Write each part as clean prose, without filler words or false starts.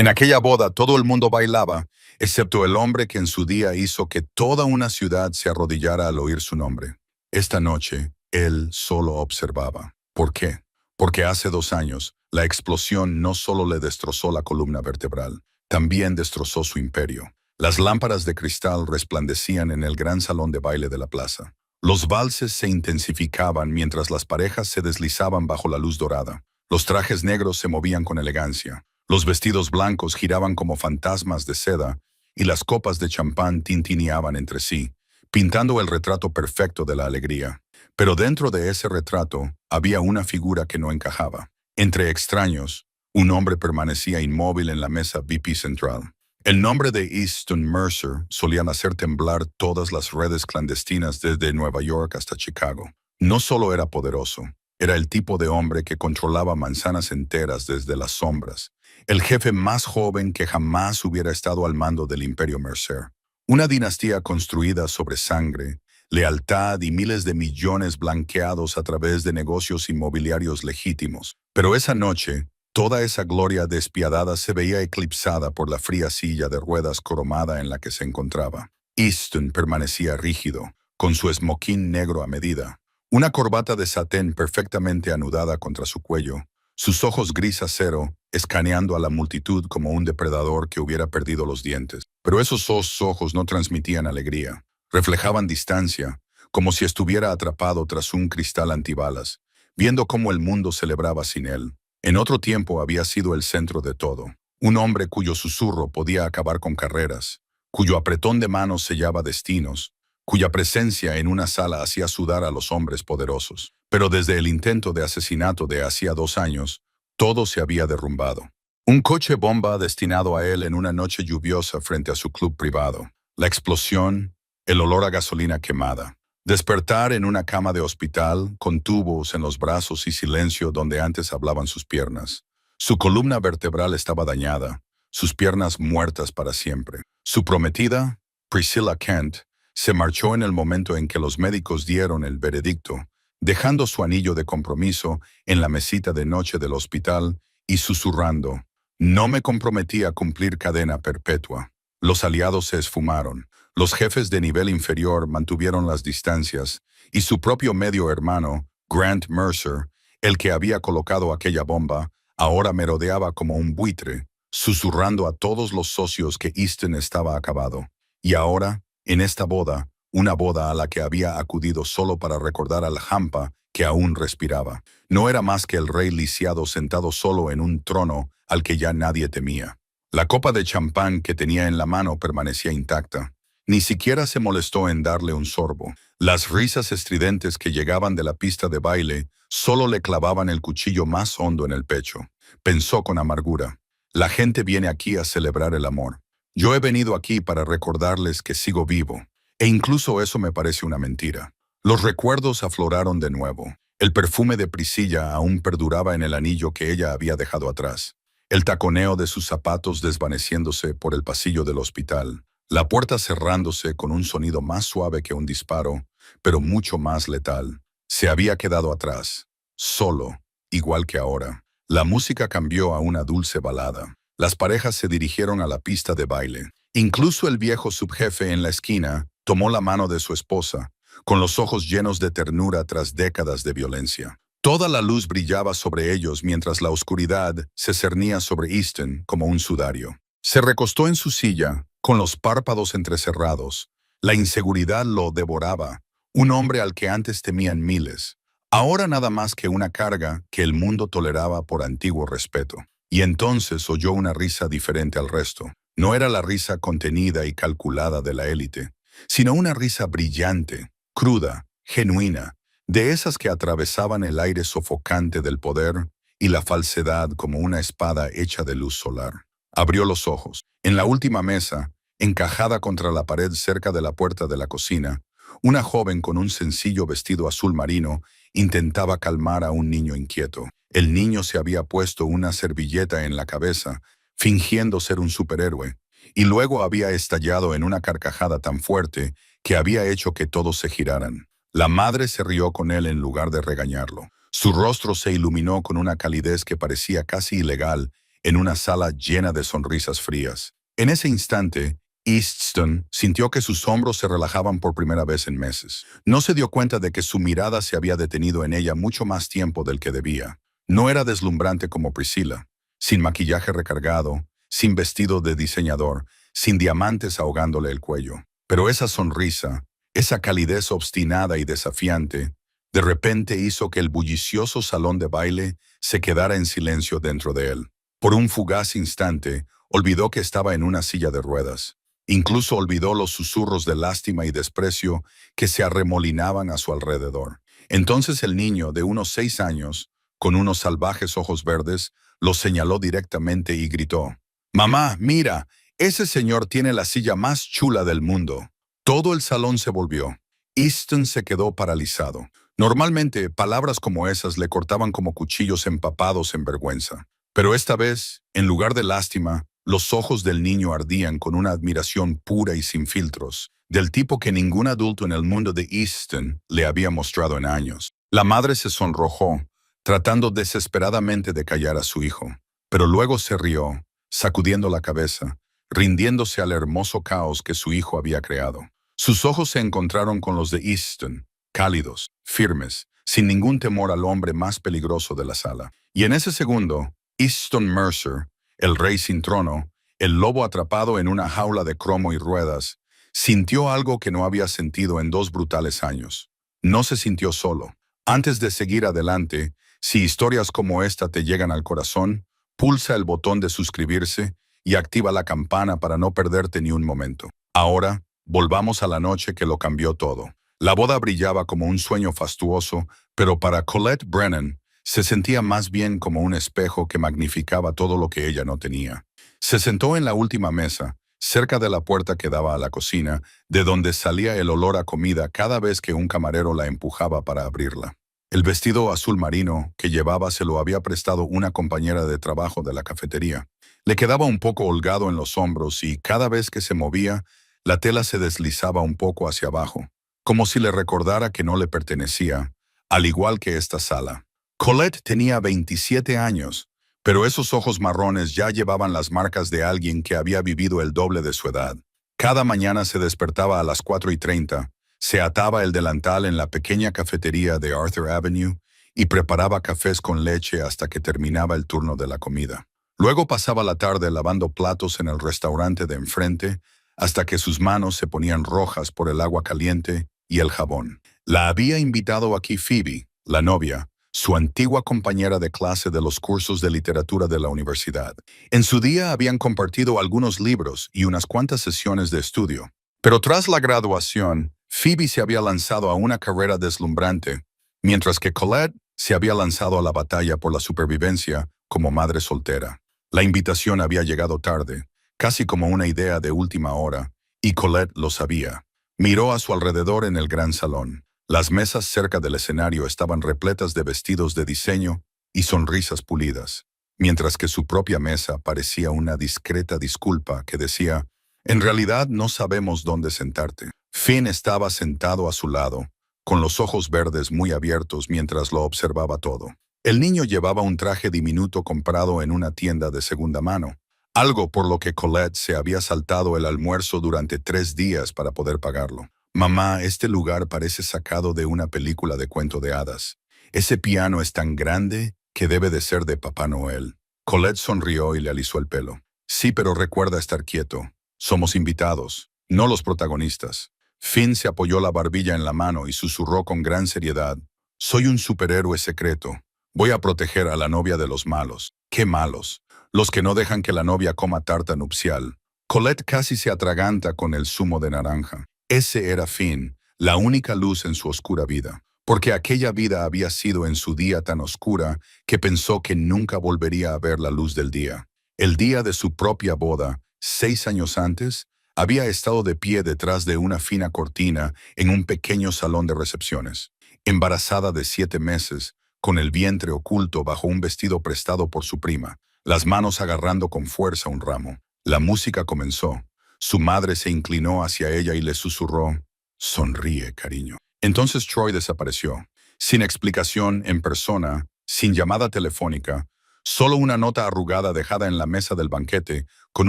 En aquella boda todo el mundo bailaba, excepto el hombre que en su día hizo que toda una ciudad se arrodillara al oír su nombre. Esta noche, él solo observaba. ¿Por qué? Porque hace 2 años, la explosión no solo le destrozó la columna vertebral, también destrozó su imperio. Las lámparas de cristal resplandecían en el gran salón de baile de la plaza. Los valses se intensificaban mientras las parejas se deslizaban bajo la luz dorada. Los trajes negros se movían con elegancia. Los vestidos blancos giraban como fantasmas de seda y las copas de champán tintineaban entre sí, pintando el retrato perfecto de la alegría. Pero dentro de ese retrato había una figura que no encajaba. Entre extraños, un hombre permanecía inmóvil en la mesa VIP central. El nombre de Easton Mercer solía hacer temblar todas las redes clandestinas desde Nueva York hasta Chicago. No solo era poderoso, era el tipo de hombre que controlaba manzanas enteras desde las sombras. El jefe más joven que jamás hubiera estado al mando del Imperio Mercer. Una dinastía construida sobre sangre, lealtad y miles de millones blanqueados a través de negocios inmobiliarios legítimos. Pero esa noche, toda esa gloria despiadada se veía eclipsada por la fría silla de ruedas cromada en la que se encontraba. Easton permanecía rígido, con su esmoquín negro a medida, una corbata de satén perfectamente anudada contra su cuello, sus ojos gris acero escaneando a la multitud como un depredador que hubiera perdido los dientes. Pero esos dos ojos no transmitían alegría, reflejaban distancia, como si estuviera atrapado tras un cristal antibalas, viendo cómo el mundo celebraba sin él. En otro tiempo había sido el centro de todo, un hombre cuyo susurro podía acabar con carreras, cuyo apretón de manos sellaba destinos, cuya presencia en una sala hacía sudar a los hombres poderosos. Pero desde el intento de asesinato de hacía 2 años, todo se había derrumbado. Un coche bomba destinado a él en una noche lluviosa frente a su club privado. La explosión, el olor a gasolina quemada. Despertar en una cama de hospital, con tubos en los brazos y silencio donde antes hablaban sus piernas. Su columna vertebral estaba dañada, sus piernas muertas para siempre. Su prometida, Priscilla Kent, se marchó en el momento en que los médicos dieron el veredicto, dejando su anillo de compromiso en la mesita de noche del hospital y susurrando: «No me comprometí a cumplir cadena perpetua». Los aliados se esfumaron, los jefes de nivel inferior mantuvieron las distancias, y su propio medio hermano, Grant Mercer, el que había colocado aquella bomba, ahora merodeaba como un buitre, susurrando a todos los socios que Easton estaba acabado. Y ahora, en esta boda, una boda a la que había acudido solo para recordar al Hampa que aún respiraba, no era más que el rey lisiado sentado solo en un trono al que ya nadie temía. La copa de champán que tenía en la mano permanecía intacta. Ni siquiera se molestó en darle un sorbo. Las risas estridentes que llegaban de la pista de baile solo le clavaban el cuchillo más hondo en el pecho. Pensó con amargura: la gente viene aquí a celebrar el amor. Yo he venido aquí para recordarles que sigo vivo. E incluso eso me parece una mentira. Los recuerdos afloraron de nuevo. El perfume de Priscilla aún perduraba en el anillo que ella había dejado atrás. El taconeo de sus zapatos desvaneciéndose por el pasillo del hospital. La puerta cerrándose con un sonido más suave que un disparo, pero mucho más letal. Se había quedado atrás, solo, igual que ahora. La música cambió a una dulce balada. Las parejas se dirigieron a la pista de baile. Incluso el viejo subjefe en la esquina tomó la mano de su esposa, con los ojos llenos de ternura tras décadas de violencia. Toda la luz brillaba sobre ellos mientras la oscuridad se cernía sobre Easton como un sudario. Se recostó en su silla, con los párpados entrecerrados. La inseguridad lo devoraba, un hombre al que antes temían miles. Ahora nada más que una carga que el mundo toleraba por antiguo respeto. Y entonces oyó una risa diferente al resto. No era la risa contenida y calculada de la élite, sino una risa brillante, cruda, genuina, de esas que atravesaban el aire sofocante del poder y la falsedad como una espada hecha de luz solar. Abrió los ojos. En la última mesa, encajada contra la pared cerca de la puerta de la cocina, una joven con un sencillo vestido azul marino intentaba calmar a un niño inquieto. El niño se había puesto una servilleta en la cabeza, fingiendo ser un superhéroe, y luego había estallado en una carcajada tan fuerte que había hecho que todos se giraran. La madre se rió con él en lugar de regañarlo. Su rostro se iluminó con una calidez que parecía casi ilegal en una sala llena de sonrisas frías. En ese instante, Easton sintió que sus hombros se relajaban por primera vez en meses. No se dio cuenta de que su mirada se había detenido en ella mucho más tiempo del que debía. No era deslumbrante como Priscilla, sin maquillaje recargado, sin vestido de diseñador, sin diamantes ahogándole el cuello. Pero esa sonrisa, esa calidez obstinada y desafiante, de repente hizo que el bullicioso salón de baile se quedara en silencio dentro de él. Por un fugaz instante, olvidó que estaba en una silla de ruedas. Incluso olvidó los susurros de lástima y desprecio que se arremolinaban a su alrededor. Entonces el niño, de unos 6 años, con unos salvajes ojos verdes, lo señaló directamente y gritó: «Mamá, mira, ese señor tiene la silla más chula del mundo». Todo el salón se volvió. Easton se quedó paralizado. Normalmente, palabras como esas le cortaban como cuchillos empapados en vergüenza. Pero esta vez, en lugar de lástima, los ojos del niño ardían con una admiración pura y sin filtros, del tipo que ningún adulto en el mundo de Easton le había mostrado en años. La madre se sonrojó, tratando desesperadamente de callar a su hijo, pero luego se rió, sacudiendo la cabeza, rindiéndose al hermoso caos que su hijo había creado. Sus ojos se encontraron con los de Easton, cálidos, firmes, sin ningún temor al hombre más peligroso de la sala. Y en ese segundo, Easton Mercer, el rey sin trono, el lobo atrapado en una jaula de cromo y ruedas, sintió algo que no había sentido en 2 brutales años. No se sintió solo. Antes de seguir adelante, si historias como esta te llegan al corazón, pulsa el botón de suscribirse y activa la campana para no perderte ni un momento. Ahora, volvamos a la noche que lo cambió todo. La boda brillaba como un sueño fastuoso, pero para Colette Brennan se sentía más bien como un espejo que magnificaba todo lo que ella no tenía. Se sentó en la última mesa, cerca de la puerta que daba a la cocina, de donde salía el olor a comida cada vez que un camarero la empujaba para abrirla. El vestido azul marino que llevaba se lo había prestado una compañera de trabajo de la cafetería. Le quedaba un poco holgado en los hombros y cada vez que se movía, la tela se deslizaba un poco hacia abajo, como si le recordara que no le pertenecía, al igual que esta sala. Colette tenía 27 años, pero esos ojos marrones ya llevaban las marcas de alguien que había vivido el doble de su edad. Cada mañana se despertaba a las 4:30, se ataba el delantal en la pequeña cafetería de Arthur Avenue y preparaba cafés con leche hasta que terminaba el turno de la comida. Luego pasaba la tarde lavando platos en el restaurante de enfrente hasta que sus manos se ponían rojas por el agua caliente y el jabón. La había invitado aquí Phoebe, la novia, su antigua compañera de clase de los cursos de literatura de la universidad. En su día habían compartido algunos libros y unas cuantas sesiones de estudio. Pero tras la graduación, Phoebe se había lanzado a una carrera deslumbrante, mientras que Colette se había lanzado a la batalla por la supervivencia como madre soltera. La invitación había llegado tarde, casi como una idea de última hora, y Colette lo sabía. Miró a su alrededor en el gran salón. Las mesas cerca del escenario estaban repletas de vestidos de diseño y sonrisas pulidas, mientras que su propia mesa parecía una discreta disculpa que decía: «En realidad no sabemos dónde sentarte». Finn estaba sentado a su lado, con los ojos verdes muy abiertos mientras lo observaba todo. El niño llevaba un traje diminuto comprado en una tienda de segunda mano, algo por lo que Colette se había saltado el almuerzo durante 3 días para poder pagarlo. «Mamá, este lugar parece sacado de una película de cuento de hadas. Ese piano es tan grande que debe de ser de Papá Noel». Colette sonrió y le alisó el pelo. «Sí, pero recuerda estar quieto. Somos invitados, no los protagonistas». Finn se apoyó la barbilla en la mano y susurró con gran seriedad: «Soy un superhéroe secreto. Voy a proteger a la novia de los malos». «¿Qué malos?» «Los que no dejan que la novia coma tarta nupcial». Colette casi se atraganta con el zumo de naranja. Ese era Finn, la única luz en su oscura vida, porque aquella vida había sido en su día tan oscura que pensó que nunca volvería a ver la luz del día. El día de su propia boda, 6 años antes, había estado de pie detrás de una fina cortina en un pequeño salón de recepciones, embarazada de 7 meses, con el vientre oculto bajo un vestido prestado por su prima, las manos agarrando con fuerza un ramo. La música comenzó. Su madre se inclinó hacia ella y le susurró: «Sonríe, cariño». Entonces Troy desapareció. Sin explicación, en persona, sin llamada telefónica, Solo una nota arrugada dejada en la mesa del banquete, con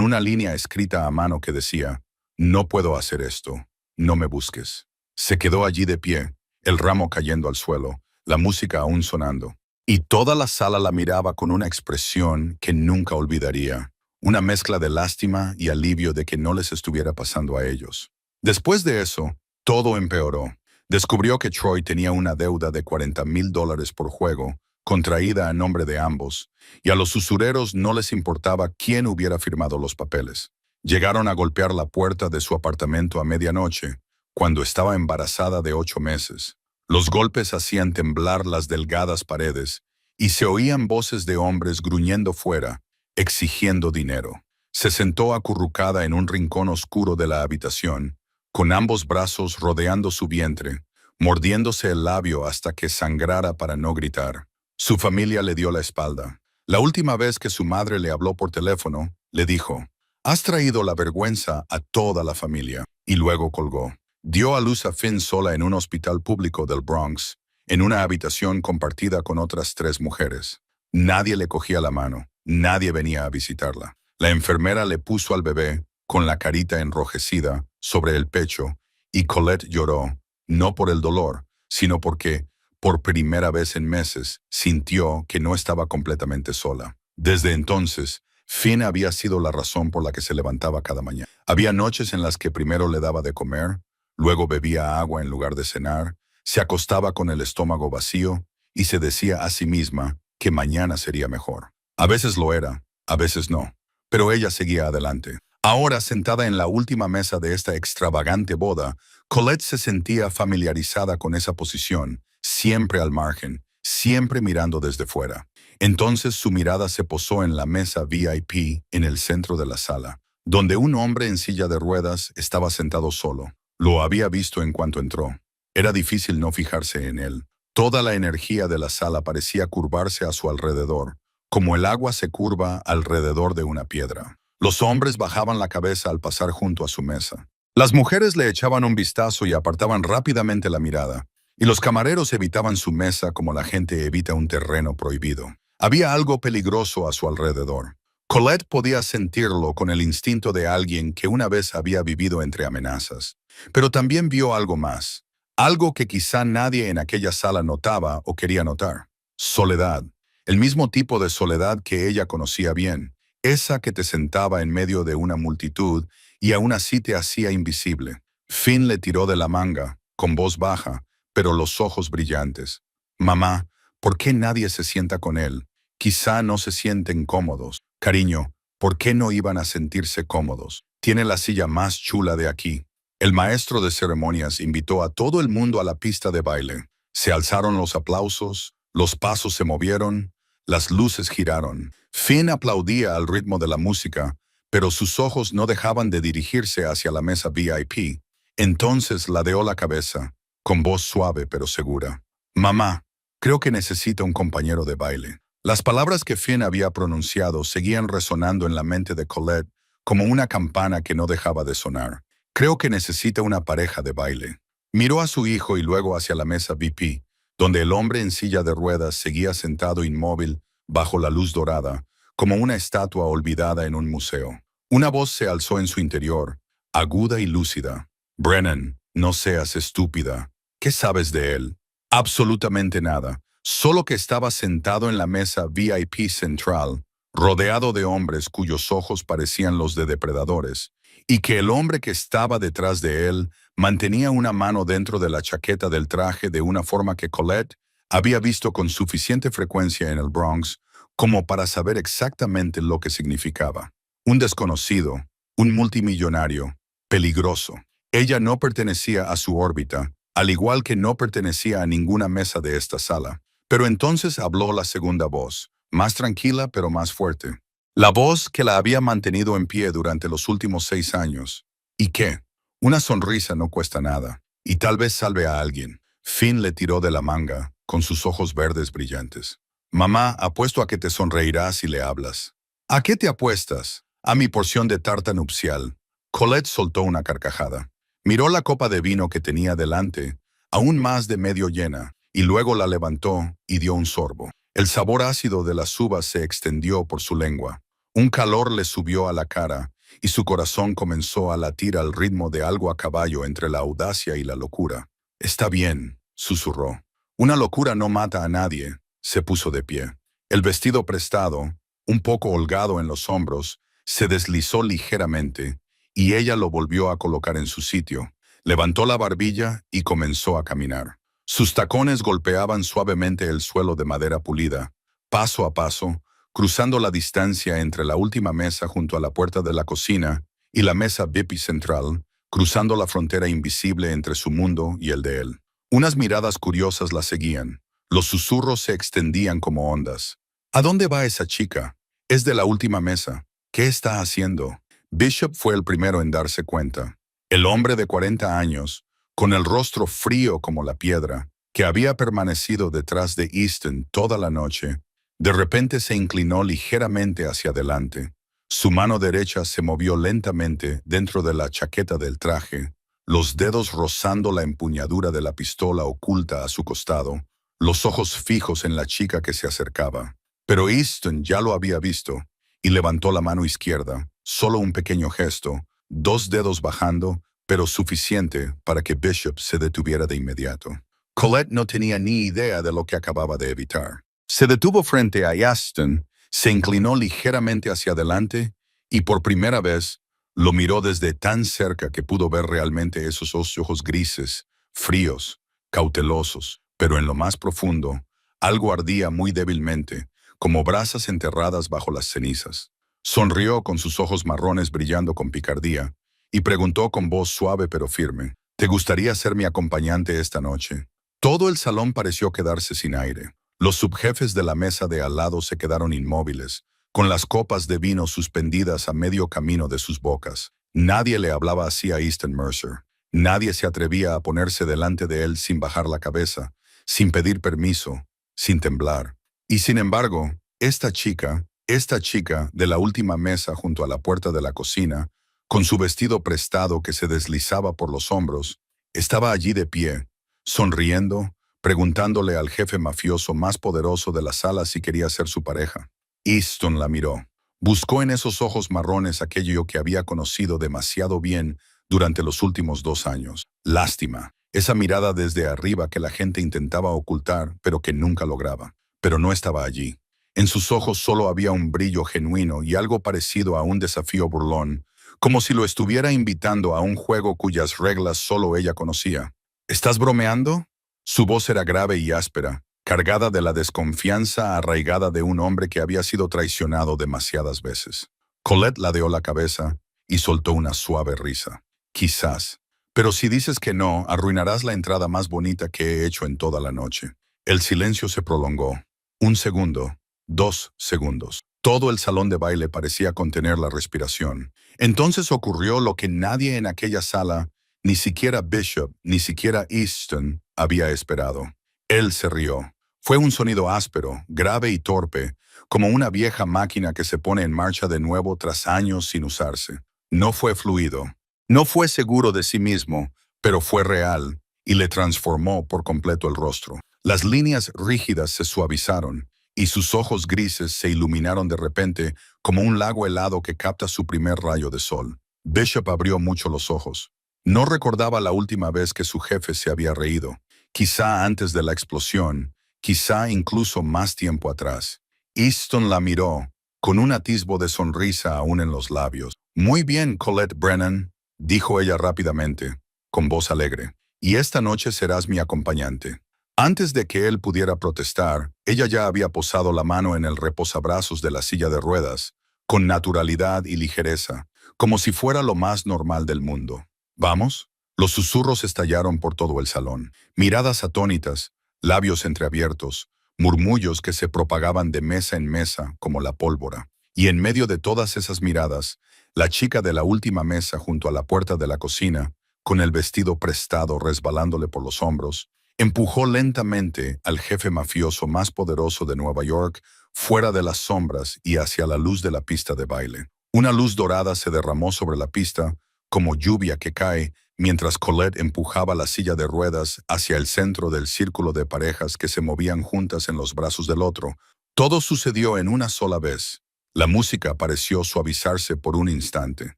una línea escrita a mano que decía: «No puedo hacer esto. No me busques». Se quedó allí de pie, el ramo cayendo al suelo, la música aún sonando. Y toda la sala la miraba con una expresión que nunca olvidaría. Una mezcla de lástima y alivio de que no les estuviera pasando a ellos. Después de eso, todo empeoró. Descubrió que Troy tenía una deuda de $40,000 por juego, contraída a nombre de ambos, y a los usureros no les importaba quién hubiera firmado los papeles. Llegaron a golpear la puerta de su apartamento a medianoche, cuando estaba embarazada de 8 meses. Los golpes hacían temblar las delgadas paredes, y se oían voces de hombres gruñendo fuera, exigiendo dinero. Se sentó acurrucada en un rincón oscuro de la habitación, con ambos brazos rodeando su vientre, mordiéndose el labio hasta que sangrara para no gritar. Su familia le dio la espalda. La última vez que su madre le habló por teléfono, le dijo: «Has traído la vergüenza a toda la familia», y luego colgó. Dio a luz a Finn sola en un hospital público del Bronx, en una habitación compartida con otras 3 mujeres. Nadie le cogía la mano, nadie venía a visitarla. La enfermera le puso al bebé, con la carita enrojecida, sobre el pecho, y Colette lloró, no por el dolor, sino porque, por primera vez en meses, sintió que no estaba completamente sola. Desde entonces, Finn había sido la razón por la que se levantaba cada mañana. Había noches en las que primero le daba de comer, luego bebía agua en lugar de cenar, se acostaba con el estómago vacío y se decía a sí misma que mañana sería mejor. A veces lo era, a veces no, pero ella seguía adelante. Ahora, sentada en la última mesa de esta extravagante boda, Colette se sentía familiarizada con esa posición, siempre al margen, siempre mirando desde fuera. Entonces su mirada se posó en la mesa VIP en el centro de la sala, donde un hombre en silla de ruedas estaba sentado solo. Lo había visto en cuanto entró. Era difícil no fijarse en él. Toda la energía de la sala parecía curvarse a su alrededor, como el agua se curva alrededor de una piedra. Los hombres bajaban la cabeza al pasar junto a su mesa. Las mujeres le echaban un vistazo y apartaban rápidamente la mirada, y los camareros evitaban su mesa como la gente evita un terreno prohibido. Había algo peligroso a su alrededor. Colette podía sentirlo con el instinto de alguien que una vez había vivido entre amenazas. Pero también vio algo más, algo que quizá nadie en aquella sala notaba o quería notar. Soledad. El mismo tipo de soledad que ella conocía bien, esa que te sentaba en medio de una multitud y aún así te hacía invisible. Finn le tiró de la manga, con voz baja, pero los ojos brillantes. «Mamá, ¿por qué nadie se sienta con él? Quizá no se sienten cómodos. Cariño, ¿por qué no iban a sentirse cómodos? Tiene la silla más chula de aquí». El maestro de ceremonias invitó a todo el mundo a la pista de baile. Se alzaron los aplausos, los pasos se movieron, las luces giraron. Finn aplaudía al ritmo de la música, pero sus ojos no dejaban de dirigirse hacia la mesa VIP. Entonces ladeó la cabeza, con voz suave pero segura. «Mamá, creo que necesito un compañero de baile». Las palabras que Finn había pronunciado seguían resonando en la mente de Colette como una campana que no dejaba de sonar. «Creo que necesita una pareja de baile». Miró a su hijo y luego hacia la mesa VIP, donde el hombre en silla de ruedas seguía sentado inmóvil bajo la luz dorada, como una estatua olvidada en un museo. Una voz se alzó en su interior, aguda y lúcida. «Brennan, no seas estúpida. ¿Qué sabes de él?» «Absolutamente nada. Solo que estaba sentado en la mesa VIP central, rodeado de hombres cuyos ojos parecían los de depredadores, y que el hombre que estaba detrás de él mantenía una mano dentro de la chaqueta del traje de una forma que Colette había visto con suficiente frecuencia en el Bronx como para saber exactamente lo que significaba. Un desconocido, un multimillonario, peligroso. Ella no pertenecía a su órbita, al igual que no pertenecía a ninguna mesa de esta sala. Pero entonces habló la segunda voz, más tranquila pero más fuerte. La voz que la había mantenido en pie durante los últimos 6 años. ¿Y qué? Una sonrisa no cuesta nada, y tal vez salve a alguien. Finn le tiró de la manga, con sus ojos verdes brillantes. «Mamá, apuesto a que te sonreirás si le hablas». «¿A qué te apuestas?» «A mi porción de tarta nupcial». Colette soltó una carcajada. Miró la copa de vino que tenía delante, aún más de medio llena, y luego la levantó y dio un sorbo. El sabor ácido de las uvas se extendió por su lengua. Un calor le subió a la cara y su corazón comenzó a latir al ritmo de algo a caballo entre la audacia y la locura. «Está bien», susurró. «Una locura no mata a nadie». Se puso de pie. El vestido prestado, un poco holgado en los hombros, se deslizó ligeramente y ella lo volvió a colocar en su sitio. Levantó la barbilla y comenzó a caminar. Sus tacones golpeaban suavemente el suelo de madera pulida, paso a paso, cruzando la distancia entre la última mesa junto a la puerta de la cocina y la mesa VIP central, cruzando la frontera invisible entre su mundo y el de él. Unas miradas curiosas la seguían. Los susurros se extendían como ondas. ¿A dónde va esa chica? Es de la última mesa. ¿Qué está haciendo? Bishop fue el primero en darse cuenta. El hombre de 40 años, con el rostro frío como la piedra, que había permanecido detrás de Easton toda la noche, de repente se inclinó ligeramente hacia adelante. Su mano derecha se movió lentamente dentro de la chaqueta del traje, los dedos rozando la empuñadura de la pistola oculta a su costado, los ojos fijos en la chica que se acercaba. Pero Easton ya lo había visto y levantó la mano izquierda, solo un pequeño gesto, 2 dedos bajando, pero suficiente para que Bishop se detuviera de inmediato. Colette no tenía ni idea de lo que acababa de evitar. Se detuvo frente a Easton, se inclinó ligeramente hacia adelante y por primera vez lo miró desde tan cerca que pudo ver realmente esos ojos grises, fríos, cautelosos, pero en lo más profundo, algo ardía muy débilmente, como brasas enterradas bajo las cenizas. Sonrió con sus ojos marrones brillando con picardía y preguntó con voz suave pero firme, «¿Te gustaría ser mi acompañante esta noche?» Todo el salón pareció quedarse sin aire. Los subjefes de la mesa de al lado se quedaron inmóviles, con las copas de vino suspendidas a medio camino de sus bocas. Nadie le hablaba así a Easton Mercer. Nadie se atrevía a ponerse delante de él sin bajar la cabeza, sin pedir permiso, sin temblar. Y sin embargo, esta chica de la última mesa junto a la puerta de la cocina, con su vestido prestado que se deslizaba por los hombros, estaba allí de pie, sonriendo, preguntándole al jefe mafioso más poderoso de la sala si quería ser su pareja. Easton la miró. Buscó en esos ojos marrones aquello que había conocido demasiado bien durante los últimos 2 años. Lástima, esa mirada desde arriba que la gente intentaba ocultar, pero que nunca lograba. Pero no estaba allí. En sus ojos solo había un brillo genuino y algo parecido a un desafío burlón, como si lo estuviera invitando a un juego cuyas reglas solo ella conocía. ¿Estás bromeando? Su voz era grave y áspera, cargada de la desconfianza arraigada de un hombre que había sido traicionado demasiadas veces. Colette ladeó la cabeza y soltó una suave risa. Quizás. Pero si dices que no, arruinarás la entrada más bonita que he hecho en toda la noche. El silencio se prolongó. 1 segundo, 2 segundos. Todo el salón de baile parecía contener la respiración. Entonces ocurrió lo que nadie en aquella sala, ni siquiera Bishop, ni siquiera Easton, había esperado. Él se rió. Fue un sonido áspero, grave y torpe, como una vieja máquina que se pone en marcha de nuevo tras años sin usarse. No fue fluido. No fue seguro de sí mismo, pero fue real, y le transformó por completo el rostro. Las líneas rígidas se suavizaron, y sus ojos grises se iluminaron de repente como un lago helado que capta su primer rayo de sol. Bishop abrió mucho los ojos. No recordaba la última vez que su jefe se había reído. Quizá antes de la explosión, quizá incluso más tiempo atrás. Easton la miró, con un atisbo de sonrisa aún en los labios. «Muy bien, Colette Brennan», dijo ella rápidamente, con voz alegre. «Y esta noche serás mi acompañante». Antes de que él pudiera protestar, ella ya había posado la mano en el reposabrazos de la silla de ruedas, con naturalidad y ligereza, como si fuera lo más normal del mundo. «¿Vamos?» Los susurros estallaron por todo el salón. Miradas atónitas, labios entreabiertos, murmullos que se propagaban de mesa en mesa como la pólvora. Y en medio de todas esas miradas, la chica de la última mesa junto a la puerta de la cocina, con el vestido prestado resbalándole por los hombros, empujó lentamente al jefe mafioso más poderoso de Nueva York fuera de las sombras y hacia la luz de la pista de baile. Una luz dorada se derramó sobre la pista, como lluvia que cae, mientras Colette empujaba la silla de ruedas hacia el centro del círculo de parejas que se movían juntas en los brazos del otro. Todo sucedió en una sola vez. La música pareció suavizarse por un instante.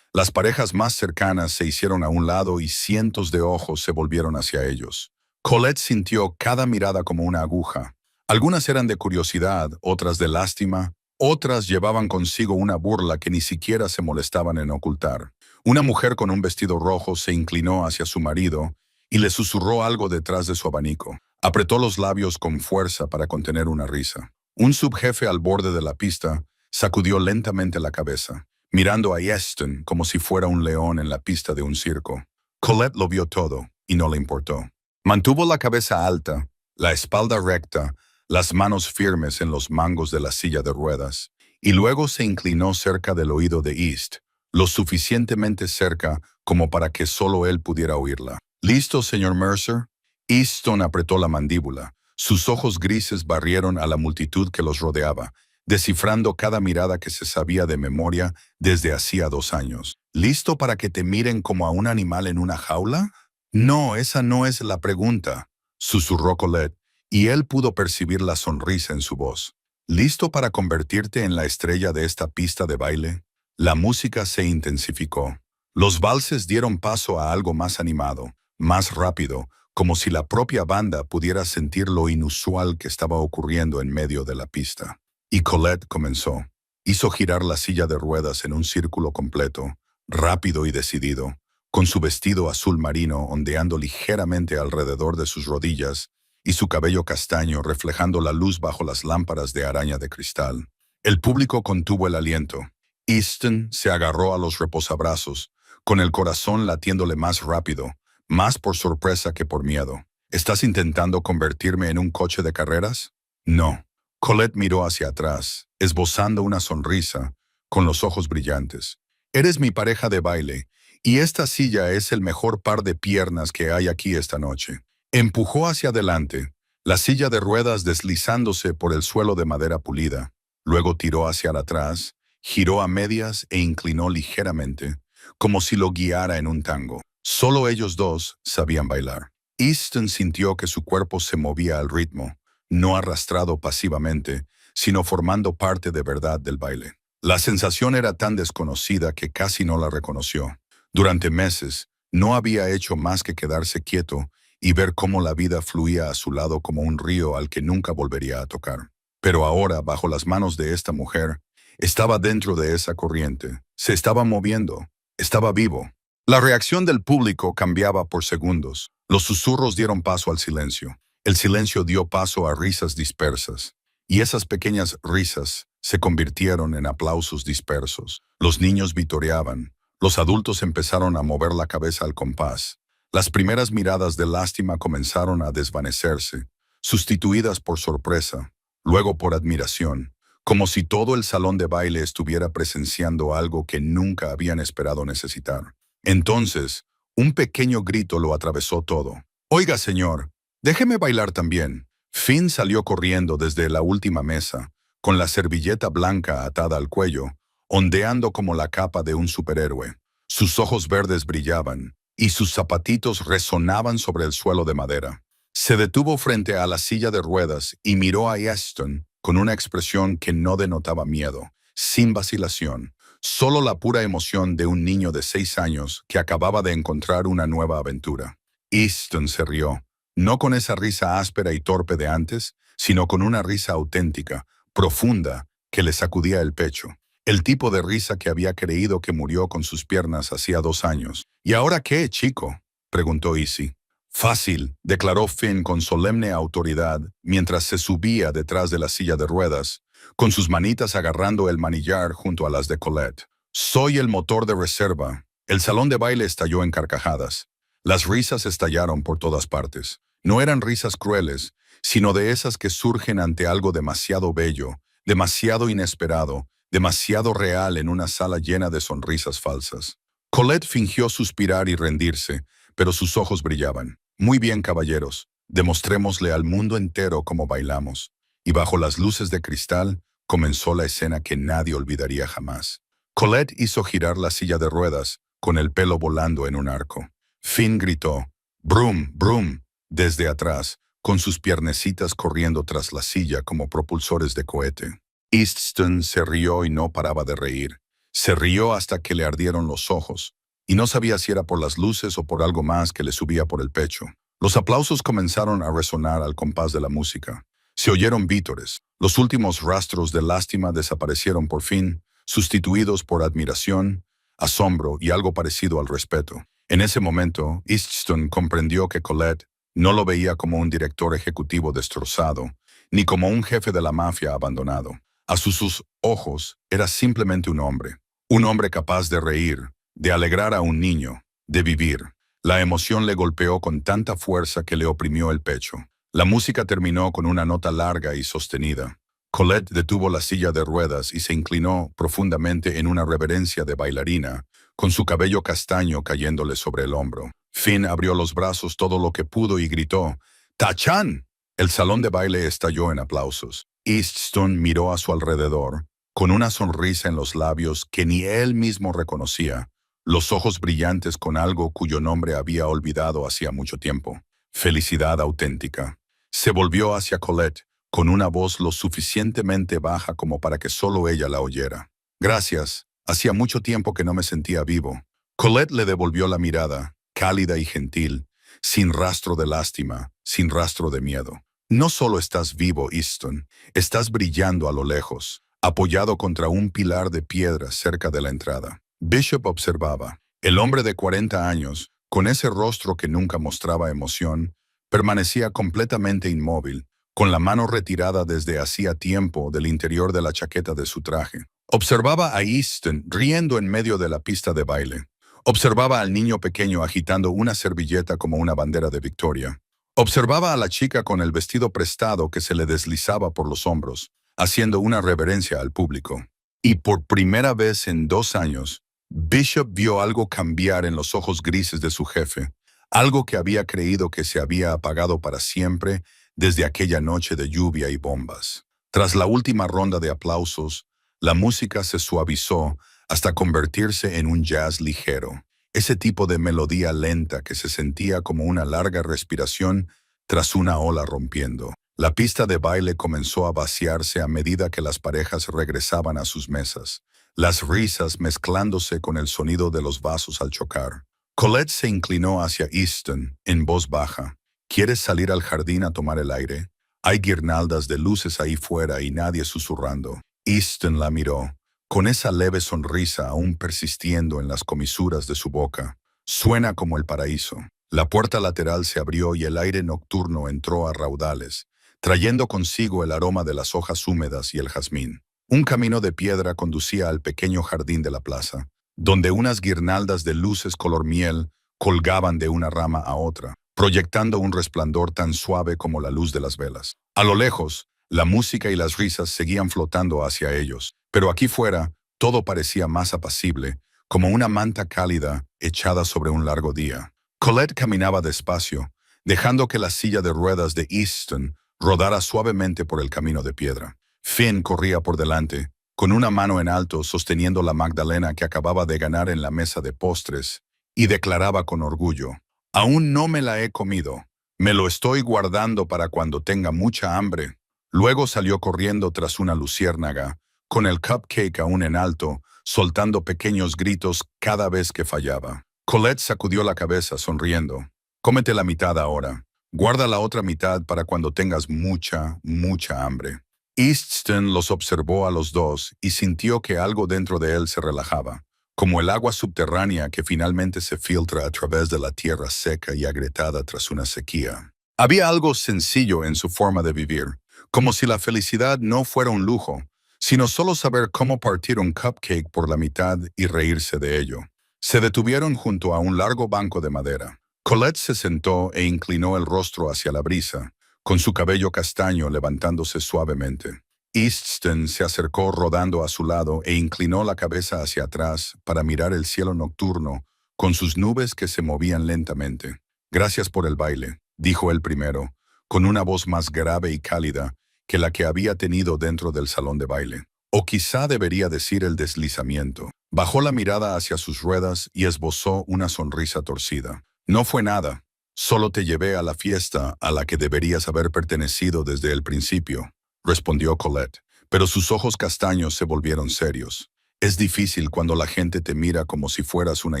Las parejas más cercanas se hicieron a un lado y cientos de ojos se volvieron hacia ellos. Colette sintió cada mirada como una aguja. Algunas eran de curiosidad, otras de lástima, otras llevaban consigo una burla que ni siquiera se molestaban en ocultar. Una mujer con un vestido rojo se inclinó hacia su marido y le susurró algo detrás de su abanico. Apretó los labios con fuerza para contener una risa. Un subjefe al borde de la pista sacudió lentamente la cabeza, mirando a Easton como si fuera un león en la pista de un circo. Colette lo vio todo y no le importó. Mantuvo la cabeza alta, la espalda recta, las manos firmes en los mangos de la silla de ruedas, y luego se inclinó cerca del oído de East, lo suficientemente cerca como para que solo él pudiera oírla. ¿Listo, señor Mercer? Easton apretó la mandíbula. Sus ojos grises barrieron a la multitud que los rodeaba, descifrando cada mirada que se sabía de memoria desde hacía 2 años. ¿Listo para que te miren como a un animal en una jaula? No, esa no es la pregunta, susurró Colette, y él pudo percibir la sonrisa en su voz. ¿Listo para convertirte en la estrella de esta pista de baile? La música se intensificó. Los valses dieron paso a algo más animado, más rápido, como si la propia banda pudiera sentir lo inusual que estaba ocurriendo en medio de la pista. Y Colette comenzó. Hizo girar la silla de ruedas en un círculo completo, rápido y decidido, con su vestido azul marino ondeando ligeramente alrededor de sus rodillas y su cabello castaño reflejando la luz bajo las lámparas de araña de cristal. El público contuvo el aliento. Easton se agarró a los reposabrazos, con el corazón latiéndole más rápido, más por sorpresa que por miedo. ¿Estás intentando convertirme en un coche de carreras? No. Colette miró hacia atrás, esbozando una sonrisa, con los ojos brillantes. Eres mi pareja de baile, y esta silla es el mejor par de piernas que hay aquí esta noche. Empujó hacia adelante, la silla de ruedas deslizándose por el suelo de madera pulida. Luego tiró hacia atrás, giró a medias e inclinó ligeramente, como si lo guiara en un tango. Solo ellos dos sabían bailar. Easton sintió que su cuerpo se movía al ritmo, no arrastrado pasivamente, sino formando parte de verdad del baile. La sensación era tan desconocida que casi no la reconoció. Durante meses, no había hecho más que quedarse quieto y ver cómo la vida fluía a su lado como un río al que nunca volvería a tocar. Pero ahora, bajo las manos de esta mujer, estaba dentro de esa corriente, se estaba moviendo, estaba vivo. La reacción del público cambiaba por segundos. Los susurros dieron paso al silencio. El silencio dio paso a risas dispersas. Y esas pequeñas risas se convirtieron en aplausos dispersos. Los niños vitoreaban. Los adultos empezaron a mover la cabeza al compás. Las primeras miradas de lástima comenzaron a desvanecerse, sustituidas por sorpresa, luego por admiración, como si todo el salón de baile estuviera presenciando algo que nunca habían esperado necesitar. Entonces, un pequeño grito lo atravesó todo. «Oiga, señor, déjeme bailar también». Finn salió corriendo desde la última mesa, con la servilleta blanca atada al cuello, ondeando como la capa de un superhéroe. Sus ojos verdes brillaban, y sus zapatitos resonaban sobre el suelo de madera. Se detuvo frente a la silla de ruedas y miró a Easton con una expresión que no denotaba miedo, sin vacilación, solo la pura emoción de un niño de 6 años que acababa de encontrar una nueva aventura. Easton se rió, no con esa risa áspera y torpe de antes, sino con una risa auténtica, profunda, que le sacudía el pecho. El tipo de risa que había creído que murió con sus piernas hacía 2 años. ¿Y ahora qué, chico?, preguntó Izzy. Fácil, declaró Finn con solemne autoridad mientras se subía detrás de la silla de ruedas, con sus manitas agarrando el manillar junto a las de Colette. Soy el motor de reserva. El salón de baile estalló en carcajadas. Las risas estallaron por todas partes. No eran risas crueles, sino de esas que surgen ante algo demasiado bello, demasiado inesperado, demasiado real en una sala llena de sonrisas falsas. Colette fingió suspirar y rendirse, pero sus ojos brillaban. Muy bien, caballeros, demostrémosle al mundo entero cómo bailamos. Y bajo las luces de cristal comenzó la escena que nadie olvidaría jamás. Colette hizo girar la silla de ruedas, con el pelo volando en un arco. Finn gritó, «Brum, brum», desde atrás, con sus piernecitas corriendo tras la silla como propulsores de cohete. Easton se rió y no paraba de reír. Se rió hasta que le ardieron los ojos, y no sabía si era por las luces o por algo más que le subía por el pecho. Los aplausos comenzaron a resonar al compás de la música. Se oyeron vítores. Los últimos rastros de lástima desaparecieron por fin, sustituidos por admiración, asombro y algo parecido al respeto. En ese momento, Easton comprendió que Colette no lo veía como un director ejecutivo destrozado, ni como un jefe de la mafia abandonado. A sus ojos era simplemente un hombre capaz de reír, de alegrar a un niño, de vivir. La emoción le golpeó con tanta fuerza que le oprimió el pecho. La música terminó con una nota larga y sostenida. Colette detuvo la silla de ruedas y se inclinó profundamente en una reverencia de bailarina, con su cabello castaño cayéndole sobre el hombro. Finn abrió los brazos todo lo que pudo y gritó, «¡Tachan!». El salón de baile estalló en aplausos. Easton miró a su alrededor, con una sonrisa en los labios que ni él mismo reconocía, los ojos brillantes con algo cuyo nombre había olvidado hacía mucho tiempo. Felicidad auténtica. Se volvió hacia Colette, con una voz lo suficientemente baja como para que solo ella la oyera. «Gracias. Hacía mucho tiempo que no me sentía vivo». Colette le devolvió la mirada, cálida y gentil, sin rastro de lástima, sin rastro de miedo. «No solo estás vivo, Easton, estás brillando a lo lejos, apoyado contra un pilar de piedra cerca de la entrada». Bishop observaba. El hombre de 40 años, con ese rostro que nunca mostraba emoción, permanecía completamente inmóvil, con la mano retirada desde hacía tiempo del interior de la chaqueta de su traje. Observaba a Easton riendo en medio de la pista de baile. Observaba al niño pequeño agitando una servilleta como una bandera de victoria. Observaba a la chica con el vestido prestado que se le deslizaba por los hombros, haciendo una reverencia al público. Y por primera vez en 2 años, Bishop vio algo cambiar en los ojos grises de su jefe, algo que había creído que se había apagado para siempre desde aquella noche de lluvia y bombas. Tras la última ronda de aplausos, la música se suavizó hasta convertirse en un jazz ligero, ese tipo de melodía lenta que se sentía como una larga respiración tras una ola rompiendo. La pista de baile comenzó a vaciarse a medida que las parejas regresaban a sus mesas, las risas mezclándose con el sonido de los vasos al chocar. Colette se inclinó hacia Easton en voz baja. «¿Quieres salir al jardín a tomar el aire? Hay guirnaldas de luces ahí fuera y nadie susurrando». Easton la miró, con esa leve sonrisa aún persistiendo en las comisuras de su boca. «Suena como el paraíso». La puerta lateral se abrió y el aire nocturno entró a raudales, trayendo consigo el aroma de las hojas húmedas y el jazmín. Un camino de piedra conducía al pequeño jardín de la plaza, donde unas guirnaldas de luces color miel colgaban de una rama a otra, proyectando un resplandor tan suave como la luz de las velas. A lo lejos, la música y las risas seguían flotando hacia ellos, pero aquí fuera todo parecía más apacible, como una manta cálida echada sobre un largo día. Colette caminaba despacio, dejando que la silla de ruedas de Easton rodara suavemente por el camino de piedra. Finn corría por delante, con una mano en alto sosteniendo la magdalena que acababa de ganar en la mesa de postres, y declaraba con orgullo, «Aún no me la he comido. Me lo estoy guardando para cuando tenga mucha hambre». Luego salió corriendo tras una luciérnaga, con el cupcake aún en alto, soltando pequeños gritos cada vez que fallaba. Colette sacudió la cabeza sonriendo. «Cómete la mitad ahora. Guarda la otra mitad para cuando tengas mucha, mucha hambre». Easton los observó a los dos y sintió que algo dentro de él se relajaba, como el agua subterránea que finalmente se filtra a través de la tierra seca y agrietada tras una sequía. Había algo sencillo en su forma de vivir, como si la felicidad no fuera un lujo, sino solo saber cómo partir un cupcake por la mitad y reírse de ello. Se detuvieron junto a un largo banco de madera. Colette se sentó e inclinó el rostro hacia la brisa, con su cabello castaño levantándose suavemente. Easton se acercó rodando a su lado e inclinó la cabeza hacia atrás para mirar el cielo nocturno con sus nubes que se movían lentamente. «Gracias por el baile», dijo él primero, con una voz más grave y cálida que la que había tenido dentro del salón de baile. O quizá debería decir el deslizamiento. Bajó la mirada hacia sus ruedas y esbozó una sonrisa torcida. No fue nada. Solo te llevé a la fiesta a la que deberías haber pertenecido desde el principio, respondió Colette, pero sus ojos castaños se volvieron serios. Es difícil cuando la gente te mira como si fueras una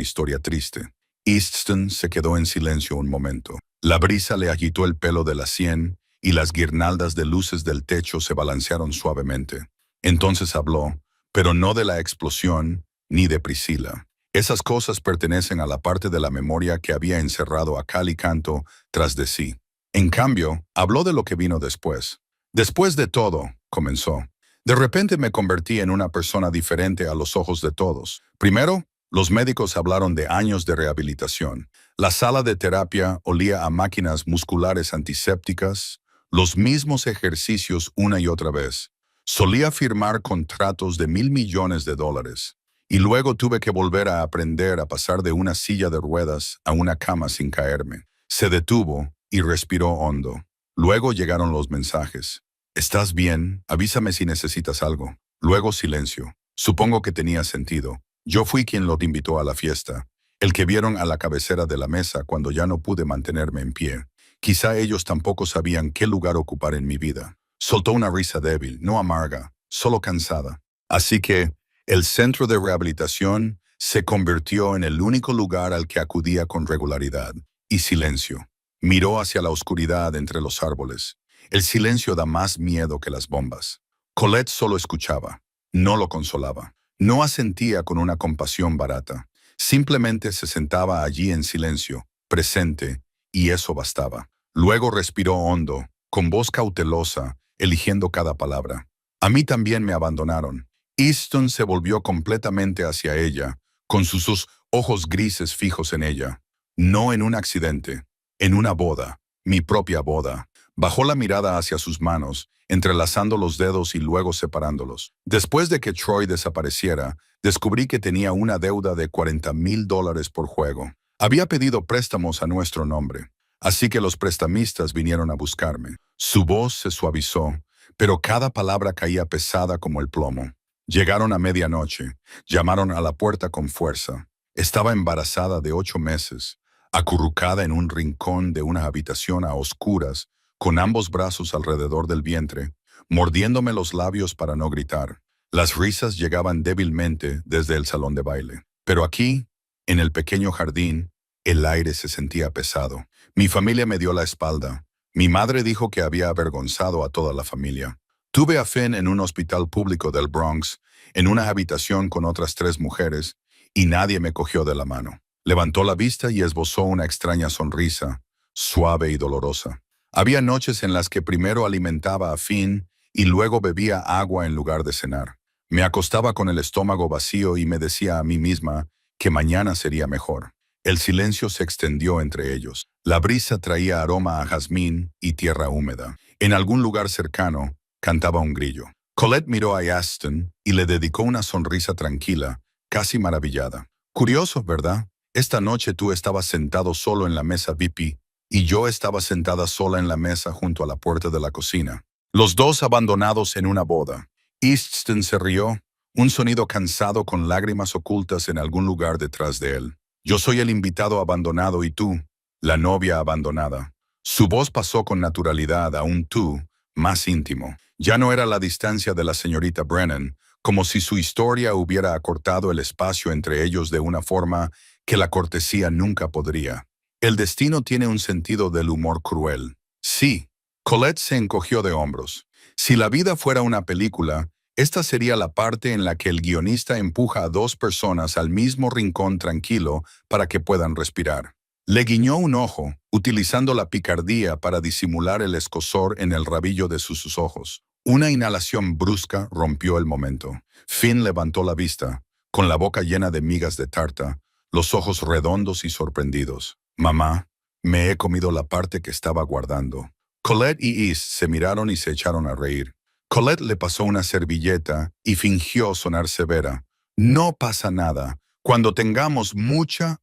historia triste. Easton se quedó en silencio un momento. La brisa le agitó el pelo de la sien y las guirnaldas de luces del techo se balancearon suavemente. Entonces habló, pero no de la explosión ni de Priscilla. Esas cosas pertenecen a la parte de la memoria que había encerrado a cal y canto tras de sí. En cambio, habló de lo que vino después. Después de todo, comenzó. De repente me convertí en una persona diferente a los ojos de todos. Primero, los médicos hablaron de años de rehabilitación. La sala de terapia olía a máquinas musculares antisépticas, los mismos ejercicios una y otra vez. Solía firmar contratos de $1,000 millones. Y luego tuve que volver a aprender a pasar de una silla de ruedas a una cama sin caerme. Se detuvo y respiró hondo. Luego llegaron los mensajes. ¿Estás bien? Avísame si necesitas algo. Luego silencio. Supongo que tenía sentido. Yo fui quien los invitó a la fiesta. El que vieron a la cabecera de la mesa cuando ya no pude mantenerme en pie. Quizá ellos tampoco sabían qué lugar ocupar en mi vida. Soltó una risa débil, no amarga, solo cansada. Así que el centro de rehabilitación se convirtió en el único lugar al que acudía con regularidad. Y silencio. Miró hacia la oscuridad entre los árboles. El silencio da más miedo que las bombas. Colette solo escuchaba. No lo consolaba. No asentía con una compasión barata. Simplemente se sentaba allí en silencio, presente, y eso bastaba. Luego respiró hondo, con voz cautelosa, eligiendo cada palabra. A mí también me abandonaron. Easton se volvió completamente hacia ella, con sus ojos grises fijos en ella. No en un accidente, en una boda, mi propia boda. Bajó la mirada hacia sus manos, entrelazando los dedos y luego separándolos. Después de que Troy desapareciera, descubrí que tenía una deuda de $40,000 por juego. Había pedido préstamos a nuestro nombre, así que los prestamistas vinieron a buscarme. Su voz se suavizó, pero cada palabra caía pesada como el plomo. Llegaron a medianoche, llamaron a la puerta con fuerza. Estaba embarazada de 8 meses, acurrucada en un rincón de una habitación a oscuras, con ambos brazos alrededor del vientre, mordiéndome los labios para no gritar. Las risas llegaban débilmente desde el salón de baile. Pero aquí, en el pequeño jardín, el aire se sentía pesado. Mi familia me dio la espalda. Mi madre dijo que había avergonzado a toda la familia. Tuve a Finn en un hospital público del Bronx, en una habitación con otras 3 mujeres, y nadie me cogió de la mano. Levantó la vista y esbozó una extraña sonrisa, suave y dolorosa. Había noches en las que primero alimentaba a Finn y luego bebía agua en lugar de cenar. Me acostaba con el estómago vacío y me decía a mí misma que mañana sería mejor. El silencio se extendió entre ellos. La brisa traía aroma a jazmín y tierra húmeda. En algún lugar cercano, cantaba un grillo. Colette miró a Aston y le dedicó una sonrisa tranquila, casi maravillada. Curioso, ¿verdad? Esta noche tú estabas sentado solo en la mesa VIP y yo estaba sentada sola en la mesa junto a la puerta de la cocina. Los dos abandonados en una boda. Easton se rió, un sonido cansado con lágrimas ocultas en algún lugar detrás de él. Yo soy el invitado abandonado y tú, la novia abandonada. Su voz pasó con naturalidad a un tú más íntimo. Ya no era la distancia de la señorita Brennan, como si su historia hubiera acortado el espacio entre ellos de una forma que la cortesía nunca podría. El destino tiene un sentido del humor cruel. Sí, Colette se encogió de hombros. Si la vida fuera una película, esta sería la parte en la que el guionista empuja a 2 personas al mismo rincón tranquilo para que puedan respirar. Le guiñó un ojo, utilizando la picardía para disimular el escozor en el rabillo de sus ojos. Una inhalación brusca rompió el momento. Finn levantó la vista, con la boca llena de migas de tarta, los ojos redondos y sorprendidos. Mamá, me he comido la parte que estaba guardando. Colette y East se miraron y se echaron a reír. Colette le pasó una servilleta y fingió sonar severa. No pasa nada. Cuando tengamos mucha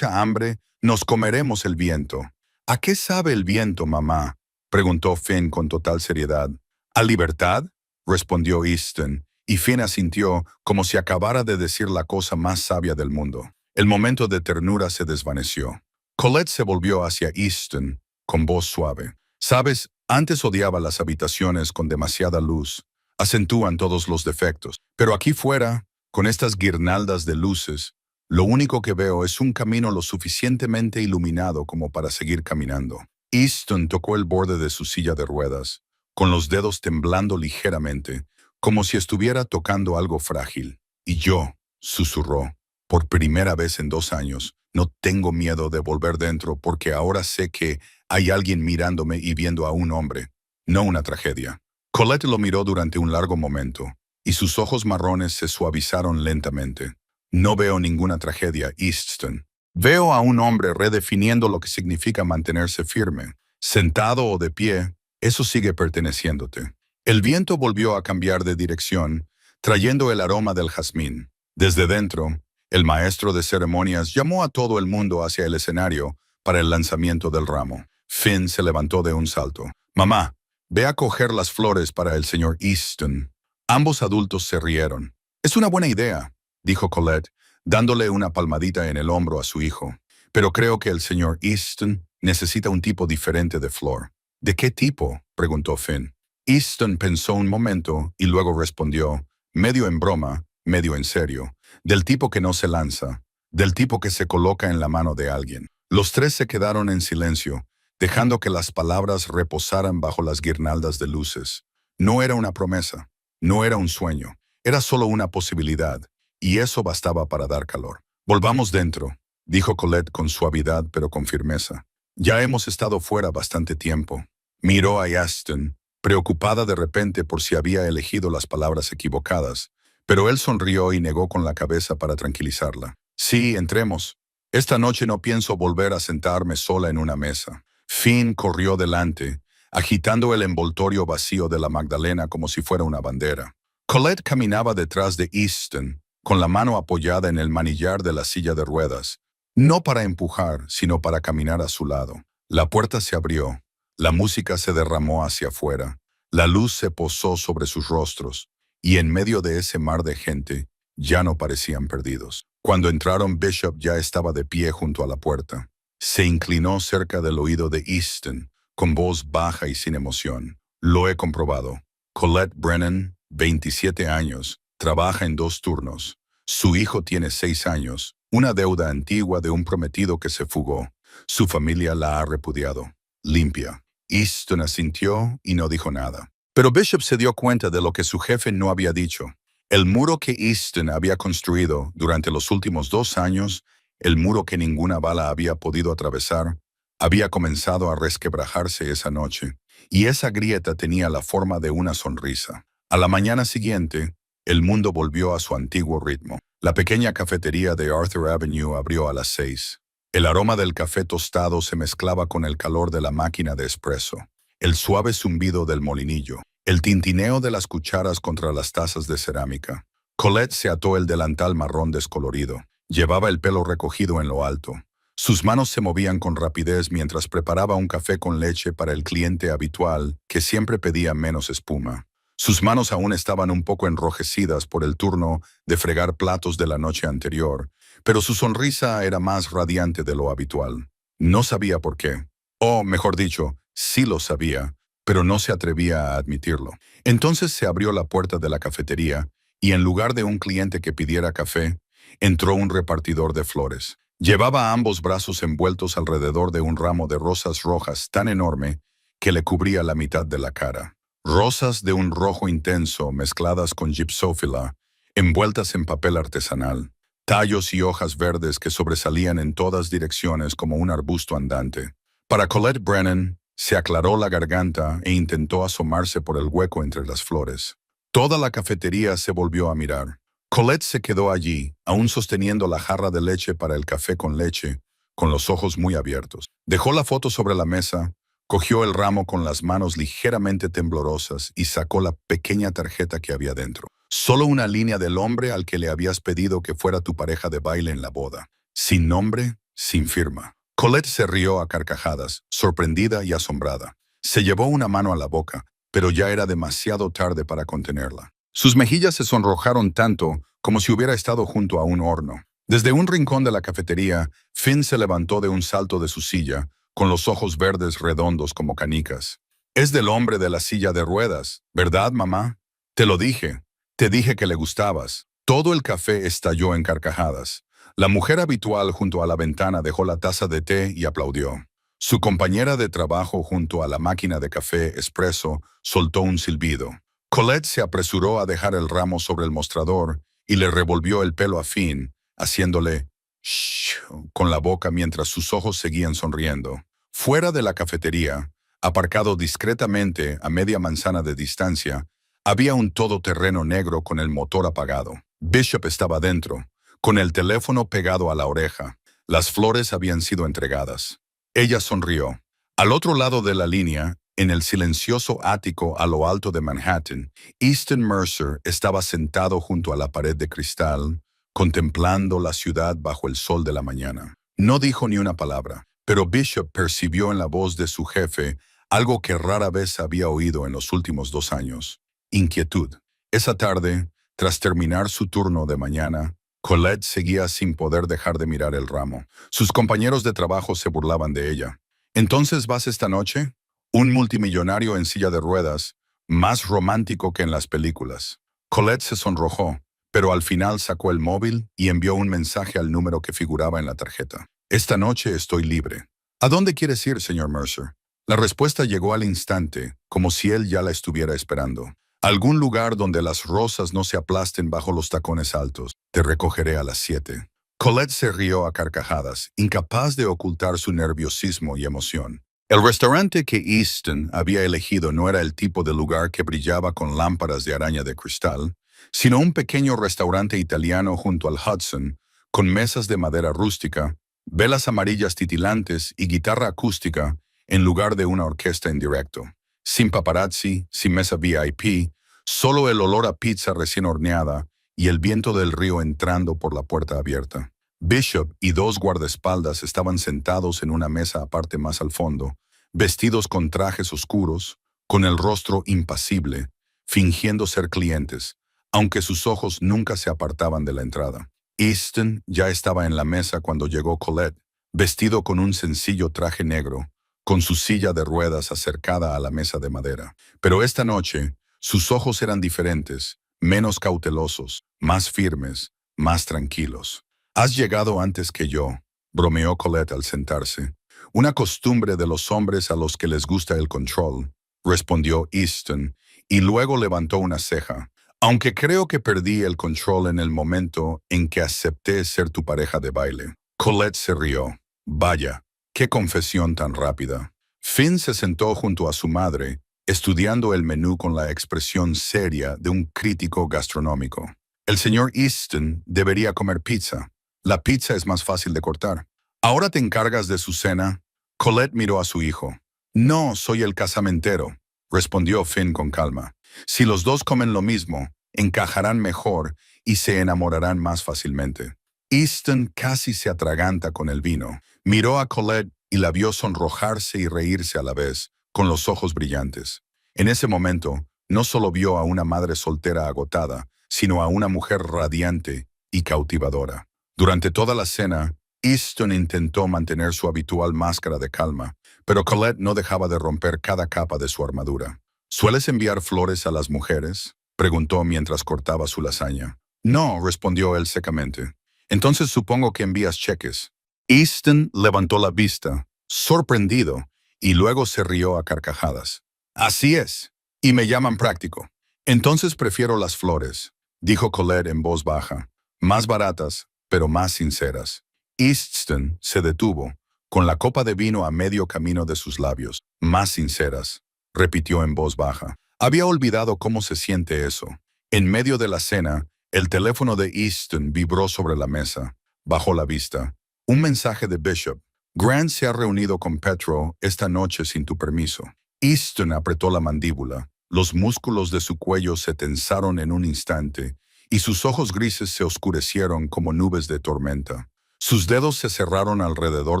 hambre, nos comeremos el viento. ¿A qué sabe el viento, mamá?, preguntó Finn con total seriedad. ¿A libertad?, respondió Easton, y Finn asintió como si acabara de decir la cosa más sabia del mundo. El momento de ternura se desvaneció. Colette se volvió hacia Easton con voz suave. Sabes, antes odiaba las habitaciones con demasiada luz. Acentúan todos los defectos. Pero aquí fuera, con estas guirnaldas de luces, lo único que veo es un camino lo suficientemente iluminado como para seguir caminando. Easton tocó el borde de su silla de ruedas, con los dedos temblando ligeramente, como si estuviera tocando algo frágil. Y yo, susurró, por primera vez en 2 años, no tengo miedo de volver dentro porque ahora sé que hay alguien mirándome y viendo a un hombre, no una tragedia. Colette lo miró durante un largo momento, y sus ojos marrones se suavizaron lentamente. No veo ninguna tragedia, Easton. Veo a un hombre redefiniendo lo que significa mantenerse firme. Sentado o de pie, eso sigue perteneciéndote. El viento volvió a cambiar de dirección, trayendo el aroma del jazmín. Desde dentro, el maestro de ceremonias llamó a todo el mundo hacia el escenario para el lanzamiento del ramo. Finn se levantó de un salto. Mamá, ve a coger las flores para el señor Easton. Ambos adultos se rieron. Es una buena idea, dijo Colette, dándole una palmadita en el hombro a su hijo. Pero creo que el señor Easton necesita un tipo diferente de flor. ¿De qué tipo?, preguntó Finn. Easton pensó un momento y luego respondió, medio en broma, medio en serio, del tipo que no se lanza, del tipo que se coloca en la mano de alguien. Los tres se quedaron en silencio, dejando que las palabras reposaran bajo las guirnaldas de luces. No era una promesa, no era un sueño, era solo una posibilidad, y eso bastaba para dar calor. Volvamos dentro, dijo Colette con suavidad pero con firmeza. Ya hemos estado fuera bastante tiempo. Miró a Easton, preocupada de repente por si había elegido las palabras equivocadas, pero él sonrió y negó con la cabeza para tranquilizarla. Sí, entremos. Esta noche no pienso volver a sentarme sola en una mesa. Finn corrió delante, agitando el envoltorio vacío de la Magdalena como si fuera una bandera. Colette caminaba detrás de Easton, con la mano apoyada en el manillar de la silla de ruedas, no para empujar, sino para caminar a su lado. La puerta se abrió, la música se derramó hacia afuera, la luz se posó sobre sus rostros, y en medio de ese mar de gente, ya no parecían perdidos. Cuando entraron, Bishop ya estaba de pie junto a la puerta. Se inclinó cerca del oído de Easton, con voz baja y sin emoción. Lo he comprobado. Colette Brennan, 27 años, trabaja en 2 turnos. Su hijo tiene 6 años, una deuda antigua de un prometido que se fugó. Su familia la ha repudiado. Limpia. Easton asintió y no dijo nada. Pero Bishop se dio cuenta de lo que su jefe no había dicho. El muro que Easton había construido durante los últimos 2 años, el muro que ninguna bala había podido atravesar, había comenzado a resquebrajarse esa noche, y esa grieta tenía la forma de una sonrisa. A la mañana siguiente, el mundo volvió a su antiguo ritmo. La pequeña cafetería de Arthur Avenue abrió a las 6. El aroma del café tostado se mezclaba con el calor de la máquina de espresso, el suave zumbido del molinillo, el tintineo de las cucharas contra las tazas de cerámica. Colette se ató el delantal marrón descolorido. Llevaba el pelo recogido en lo alto. Sus manos se movían con rapidez mientras preparaba un café con leche para el cliente habitual que siempre pedía menos espuma. Sus manos aún estaban un poco enrojecidas por el turno de fregar platos de la noche anterior, pero su sonrisa era más radiante de lo habitual. No sabía por qué. O, mejor dicho, sí lo sabía, pero no se atrevía a admitirlo. Entonces se abrió la puerta de la cafetería y en lugar de un cliente que pidiera café, entró un repartidor de flores. Llevaba ambos brazos envueltos alrededor de un ramo de rosas rojas tan enorme que le cubría la mitad de la cara. Rosas de un rojo intenso mezcladas con gypsófila, envueltas en papel artesanal. Tallos y hojas verdes que sobresalían en todas direcciones como un arbusto andante. Para Colette Brennan, se aclaró la garganta e intentó asomarse por el hueco entre las flores. Toda la cafetería se volvió a mirar. Colette se quedó allí, aún sosteniendo la jarra de leche para el café con leche, con los ojos muy abiertos. Dejó la foto sobre la mesa, cogió el ramo con las manos ligeramente temblorosas y sacó la pequeña tarjeta que había dentro. Solo una línea del hombre al que le habías pedido que fuera tu pareja de baile en la boda. Sin nombre, sin firma. Colette se rió a carcajadas, sorprendida y asombrada. Se llevó una mano a la boca, pero ya era demasiado tarde para contenerla. Sus mejillas se sonrojaron tanto como si hubiera estado junto a un horno. Desde un rincón de la cafetería, Finn se levantó de un salto de su silla, con los ojos verdes redondos como canicas. Es del hombre de la silla de ruedas, ¿verdad, mamá? Te lo dije. Te dije que le gustabas. Todo el café estalló en carcajadas. La mujer habitual junto a la ventana dejó la taza de té y aplaudió. Su compañera de trabajo junto a la máquina de café expreso soltó un silbido. Colette se apresuró a dejar el ramo sobre el mostrador y le revolvió el pelo a Finn, haciéndole shh con la boca mientras sus ojos seguían sonriendo. Fuera de la cafetería, aparcado discretamente a media manzana de distancia, había un todoterreno negro con el motor apagado. Bishop estaba dentro, con el teléfono pegado a la oreja. Las flores habían sido entregadas. Ella sonrió. Al otro lado de la línea, en el silencioso ático a lo alto de Manhattan, Easton Mercer estaba sentado junto a la pared de cristal, contemplando la ciudad bajo el sol de la mañana. No dijo ni una palabra, pero Bishop percibió en la voz de su jefe algo que rara vez había oído en los últimos 2 años: inquietud. Esa tarde, tras terminar su turno de mañana, Colette seguía sin poder dejar de mirar el ramo. Sus compañeros de trabajo se burlaban de ella. ¿Entonces vas esta noche? Un multimillonario en silla de ruedas, más romántico que en las películas. Colette se sonrojó, pero al final sacó el móvil y envió un mensaje al número que figuraba en la tarjeta. Esta noche estoy libre. ¿A dónde quieres ir, señor Mercer? La respuesta llegó al instante, como si él ya la estuviera esperando. Algún lugar donde las rosas no se aplasten bajo los tacones altos. Te recogeré a las 7. Colette se rió a carcajadas, incapaz de ocultar su nerviosismo y emoción. El restaurante que Easton había elegido no era el tipo de lugar que brillaba con lámparas de araña de cristal, sino un pequeño restaurante italiano junto al Hudson, con mesas de madera rústica, velas amarillas titilantes y guitarra acústica en lugar de una orquesta en directo. Sin paparazzi, sin mesa VIP, solo el olor a pizza recién horneada y el viento del río entrando por la puerta abierta. Bishop y 2 guardaespaldas estaban sentados en una mesa aparte más al fondo, vestidos con trajes oscuros, con el rostro impasible, fingiendo ser clientes, aunque sus ojos nunca se apartaban de la entrada. Easton ya estaba en la mesa cuando llegó Colette, vestido con un sencillo traje negro, con su silla de ruedas acercada a la mesa de madera. Pero esta noche, sus ojos eran diferentes, menos cautelosos, más firmes, más tranquilos. «Has llegado antes que yo», bromeó Colette al sentarse. «Una costumbre de los hombres a los que les gusta el control», respondió Easton, y luego levantó una ceja. «Aunque creo que perdí el control en el momento en que acepté ser tu pareja de baile». Colette se rió. «Vaya, qué confesión tan rápida». Finn se sentó junto a su madre, estudiando el menú con la expresión seria de un crítico gastronómico. «El señor Easton debería comer pizza. La pizza es más fácil de cortar. ¿Ahora te encargas de su cena?» Colette miró a su hijo. «No, soy el casamentero», respondió Finn con calma. «Si los dos comen lo mismo, encajarán mejor y se enamorarán más fácilmente». Easton casi se atraganta con el vino. Miró a Colette y la vio sonrojarse y reírse a la vez, con los ojos brillantes. En ese momento, no solo vio a una madre soltera agotada, sino a una mujer radiante y cautivadora. Durante toda la cena, Easton intentó mantener su habitual máscara de calma, pero Colette no dejaba de romper cada capa de su armadura. «¿Sueles enviar flores a las mujeres?», preguntó mientras cortaba su lasaña. «No», respondió él secamente. «Entonces supongo que envías cheques». Easton levantó la vista, sorprendido, y luego se rió a carcajadas. «Así es, y me llaman práctico». «Entonces prefiero las flores», dijo Colette en voz baja. «Más baratas, pero más sinceras». Easton se detuvo, con la copa de vino a medio camino de sus labios. «Más sinceras», repitió en voz baja. Había olvidado cómo se siente eso. En medio de la cena, el teléfono de Easton vibró sobre la mesa. Bajó la vista. Un mensaje de Bishop. «Grant se ha reunido con Petro esta noche sin tu permiso». Easton apretó la mandíbula. Los músculos de su cuello se tensaron en un instante, y sus ojos grises se oscurecieron como nubes de tormenta. Sus dedos se cerraron alrededor